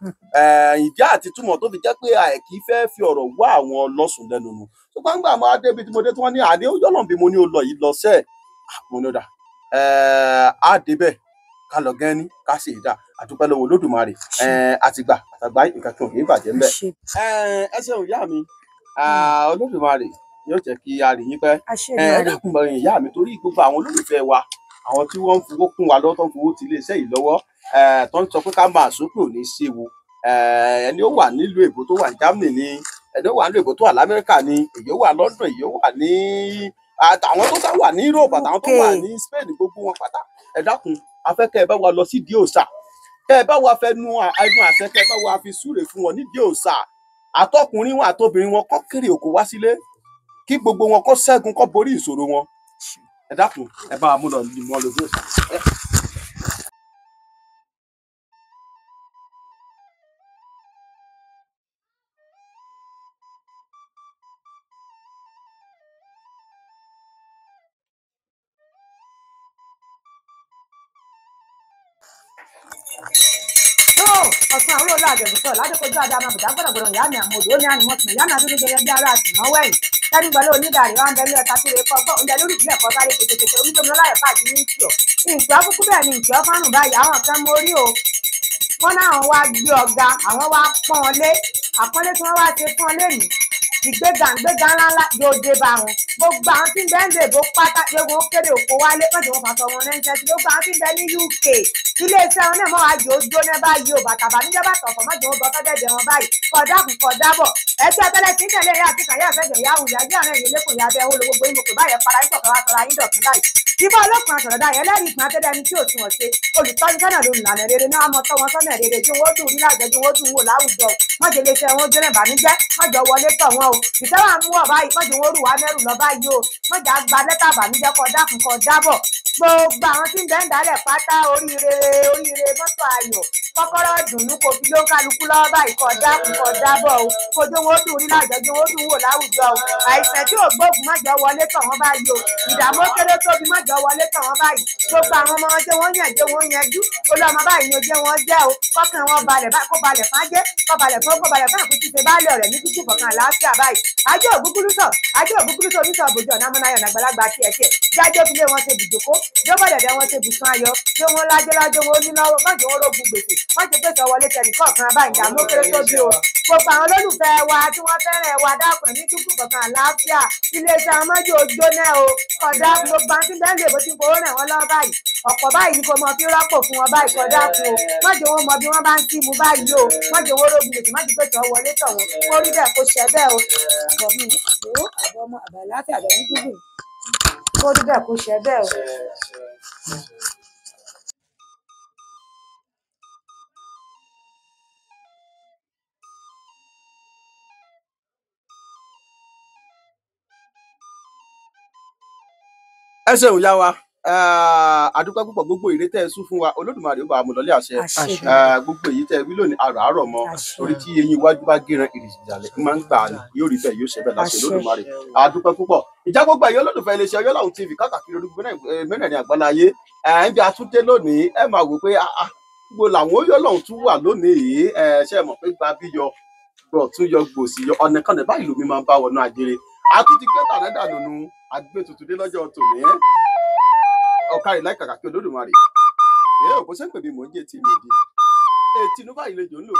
ìdí àti túmọ̀ tó fi jẹ́ pé àìkí fẹ́ fi ọ̀rọ̀ wá àwọn lọ́sùn lẹ́nu nù tó gbangba máa débi tí mo dé tí wọ́n ní àdé ó yọ̀lọ̀ bí mo ní o lọ yìí lọ sẹ́ẹ̀ mo ní ó dà á débẹ̀ ká lọ gẹ́ni ká sì dà àdúpẹ́ lọ́wọ́ Olódùmarè àtìgbà àtàgbà nǹkan kan ò ní bàjẹ́ ńbẹ̀. ẹ ṣeun ìyá mi Olódùmarè yóò jẹ́ kí a rí yín pẹ́ ẹ̀ẹ́dẹ́kùnrin ìyá mi torí gbogbo àwọn olólùfẹ́ wa àwọn tí wọ́n ń fowó kún wa lọ́wọ́ tó ń fowó ti iléeṣẹ́ yìí lọ́wọ́ tó ń sọ pé ká máa sókè ò ní ṣéwu ẹni ó wà nílùú èbó tó wà ní Germany ni ẹni ó wà nílùú èbó tó wà lamẹ́ríkà ni èyí ó wà London èyí ó wà ní àtàwọn tó sá wà ní Europe àtàwọn tó wà ní Spain gbogbo wọn pátá ẹ dákun afẹ́kẹ́ ẹ bá wa lọ sí di òòṣà kẹ́ ẹ bá wa fẹ́ nu ẹnu àṣẹ kẹ́ ẹ bá wa fi súre fún wọn nídìí òòṣà àtọkùnrin wọn àtobìnrin wọn kọ́ kéré òkò wá sílé kí gbogbo wọn kọ́ ṣẹ́gun kọ́ borí ìṣòro wọn ẹ dákun ẹ bá wa mú lọ ní mọ́ lójú òòṣà. ọ̀sán àwọn olóòlù àjẹ̀bùsọ̀ ládékojú adá máa bùdá gbọ́dọ̀gbọ́dọ̀ ìyá mi àmọ́dé ó ní ànímọ́tún ìyá mi àdúgbò gẹ́gẹ́ bí ara àtìmọ́ wẹ̀yìn tẹ́ni gbọ́dọ̀ onídàrí wa ń bẹ ní ẹ̀ka tí ó kọ́ gbọ́ oúnjẹ lórí ìpínlẹ̀ kọ́ sáré tètè onígbòmí ọláyẹ̀ fàájì ní ìkìọ́ ìkìọ́ kúkú bẹ́ẹ̀ ni ìkìọ́ fárùn báyìí àwọn kan mórí o wọ́n náà wá gbé ọ̀gá àwọn wá pọ́n ọ lé àpọ́nlé tí wọ́n wá ṣe fún ọ lẹ́yìn ìgbéga ńláńlá yóò dé bá wọn gbogbo àwọn tí ń bẹ ń lè bó pátá yóò wọn kéré òkú wálé pẹ̀lú wọn fàtọ wọn rẹ́ńtẹ́ sí gbogbo àwọn tí ń bẹ ní UK iléeṣẹ́ wọn náà mọ́ wá jò ó jóná báyìí ò bàtàbà níjọ́ bàtọ̀ ọ̀fọ̀ mọ́jọ́ wọn bọ́ tọ́jẹ́jẹ́ wọn báyìí kọ̀dákùn kọ̀dábọ̀ ẹtí ọtẹlẹ tí ń tẹ̀lé ẹ̀yà àti kàyà àfẹ́jọ̀ ìyá àwùjọ ajé àwọn èèyàn lẹ́kùn ìyá abẹ́ owó gbogbo ìmọ̀kò báyẹn para yín kọ̀ọ̀kan wá sọ̀rọ̀ ayín dọ̀tún báyìí bíbá ọlọ́pàá àtọ̀rọ̀ dáyẹ lẹ́rìí ìpín atẹ́dẹ́ni tí ò tún ọ̀ ṣe olùtọ́jú sọ́nà ló lànà rere náà mọ́ tọ́ wọn sọ́nà rere tí wọ́n dùn rí láwùjọ tí wọ́n dùn wò láwùjọ mọ́jọ lè ṣe wọn jóná ìbànújẹ́ mọ́jọ wọlé tọ̀ wọn o ìfẹ́ wà mú ọ̀ báyìí mọ́jọ wọn rù wá mẹ́rù lọ báyìí o mọ́jọ àgbà lẹ́tà ìbànújẹ́ kọ dákun kọ dábọ̀ gbogbo àwọn tí ń bẹ́ ń dálẹ̀ pátá oríire mọ́tò ayọ̀ kọ́kọ́rọ́ dùnú kò fi ló kálukú lọ́wọ́ báyìí kọ dákun kọ dábọ̀ o kojú wọn dùn rí láwùjọ tí wọ́n dùn wò láwùjọ o àìsàn tí ò gbóògùn mọ́jọ wọlé tọ̀ wọn báyìí o ìdààmú kéré tóbi mọ́jọ wọlé tọ̀ wọn báyìí gbogbo àwọn ọmọ wọn jẹ́ wọ́n yàn jẹ́ wọ́n yanjú olùọmọ báyìí ni ó jẹ́ wọ́n jẹ́ o kọ́kàn wọn balẹ̀ kó balẹ̀ fájẹ́ kó balẹ̀ fún àkútí ṣe báàlẹ̀ ọ̀rẹ́ ní tútù kọ̀ọ̀kan àlàáfíà báyìí ajé ògúngúrú sọ oníṣọ òbòjọ ọ̀nà amúnáyọ̀ nàgbàlagbà tiẹ̀ jájọ́ fi lé wọn ṣe bùjókó jọ́bọ̀dẹ̀dẹ̀ wọn ṣe bùsùn ayọ̀ tí wọn lájọ́ wọn ní lọ́wọ́ mọ́jọ wọn rógun gbèsè wọ́n ṣe pèsè wọlé tẹ̀lé kọ̀ọ̀kan báyìí ìdààmú kéré tó bí o gbogbo àwọn olólùfẹ́ wa tí wọ́n fẹ́ràn wa dákun ní tútù kọ̀ọ̀kan àlàáfíà iléeṣẹ́ àwọn mọ́jọ òjò náà o kọ̀dá gbogbo àwọn tí bẹ́ẹ̀ lè bó ti fowó rẹ̀ wọ́n lọ́wọ́ báyìí ọ̀pọ̀ báyìí ni kò mọ fi rọ́pò fún wọn báyìí kọjá fún o mọ́jọ wọn mọ bí wọ́n bá ń tì mú báyìí o mọ́jọ wọn rógun gbèsè mọ́jọ pèsè wọlé tọ̀ wọn kó rí bẹ́ẹ̀ kó ṣẹ bẹ́ẹ̀ o àbọ̀ mi ò àbọ̀ ọmọ àbọ̀ àlàáfíà àbọ̀ ní gúgùn kó rí bẹ́ẹ̀ kó ṣẹ bẹ́ẹ̀ o. ẹ ṣeun yá wa àdúpẹ́ púpọ̀ gbogbo ìrètẹ́ ẹ sún fún wa Olódùmarè ó bá mú lọlé àṣẹ gbogbo èyí tẹ́ wí lónìí àràárọ̀ mọ́ torí tí eyín iwájú bá gíran ìrìsì ìjàlẹ̀ máa ń gbà ní yóò rí bẹ́ẹ̀ yóò ṣe bẹ́ẹ̀ láṣẹ Olódùmarè àdúpẹ́ púpọ̀ ìjà gbogbo ẹ̀yọ́ olólùfẹ́ iléeṣẹ́ Ọ̀yọ́làhùn TV káàkiri orúkọ mẹ́rẹ̀ẹ̀rin àgbáláyé níbi àtúndé lónìí ẹ máa wò pé gbogbo làwọn Ọ̀yọ́làhùn tún wà lónìí ṣe mọ̀ pé gba bí yọ gbọ̀ tún yọ gbòsì yọ ọ̀nà kan báyìí lómi máa ń bá wọnú àjèrè àtúntì gbé tànádà nínú àgbẹ̀ tuntun dé lọ́jọ́ tòní ọ̀kàrí láì kàkà kí Olódùmarè bó ṣe ń pè mí mò ń jẹ́ tí mi ò di Tinubu àìlejò ń lò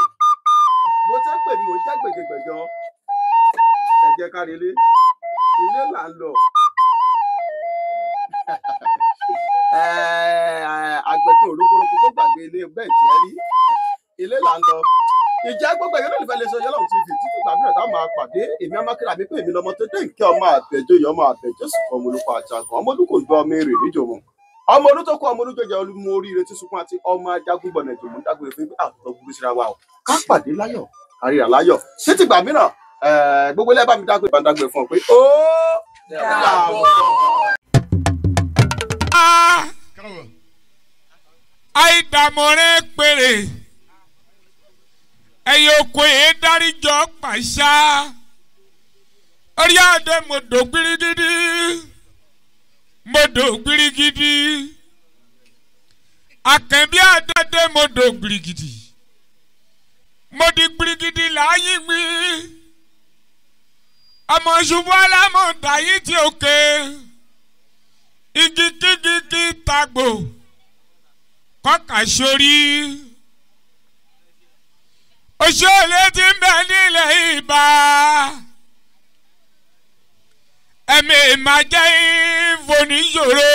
bó ṣe ń pè mí mò ń jẹ́ gbèjègbèjọ ẹ̀jẹ̀ kárẹ́lé ilé là ń lọ àgbẹ̀tẹ̀ òrókòrókò tó gbàgbé ilé bẹ́ẹ̀ tí ẹ rí ilé là ń lọ ìjà gbogbo ẹ̀yọ́ lólùfẹ́ lè sọ Ọ̀yọ́làhùn TV títí gbàgbé táwọn máa pàdé èmi amákẹ́rẹ́ àbí pé èmi lọmọ tó dé nkẹ́ ọmọ àbẹ̀jọyọ̀ ọmọ àbẹ̀jọ́sùn ọmọ olùkọ́ àjàgàn ọmọ olùkọ́ ìgbà ọmọ èrè níjòmọ ọmọ olú tó kọ ọmọ olú jọjọ olúmọ oríire tí sunkún àti ọmọ ajagun gbọnà ìjòmọ dágbére fún àtọ burú síra wa o ká pàdé láyọ̀ kárí àláyọ̀ títí gbà mìíràn gbogbo ilé bá mi dágbére bá ń dágbére fún ọ pé ó dàbọ̀. àìdàmọ̀rẹ́ péré ẹ̀yin oko yìí dáríjọ pàṣá orí àdé mọ̀dọ̀ gbirigidi Àkànbí àdàdé mo dò gbìrìgìdì. Mo di gbìrìgìdì láyé mi. Ọmọ ṣubú alámọ̀ dàyí tí òkè. Igi kígigi tàgbò. Kọ́kà sórí. Òṣèlè ti ń bẹ nílẹ̀ Ìbà. Ẹ̀mí máa jẹ́ ìfòníṣòro.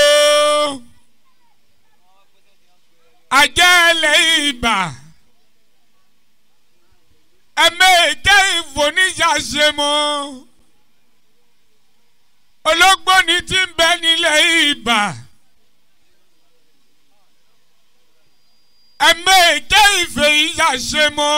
Àjẹ́lẹ̀ Ìbà. Ẹ̀mí jẹ́ ìfòníṣàṣemọ́. Ológbòní ti ń bẹ nílẹ̀ Ìbà. Ẹ̀mí jẹ́ ìfèyíṣàṣemọ́.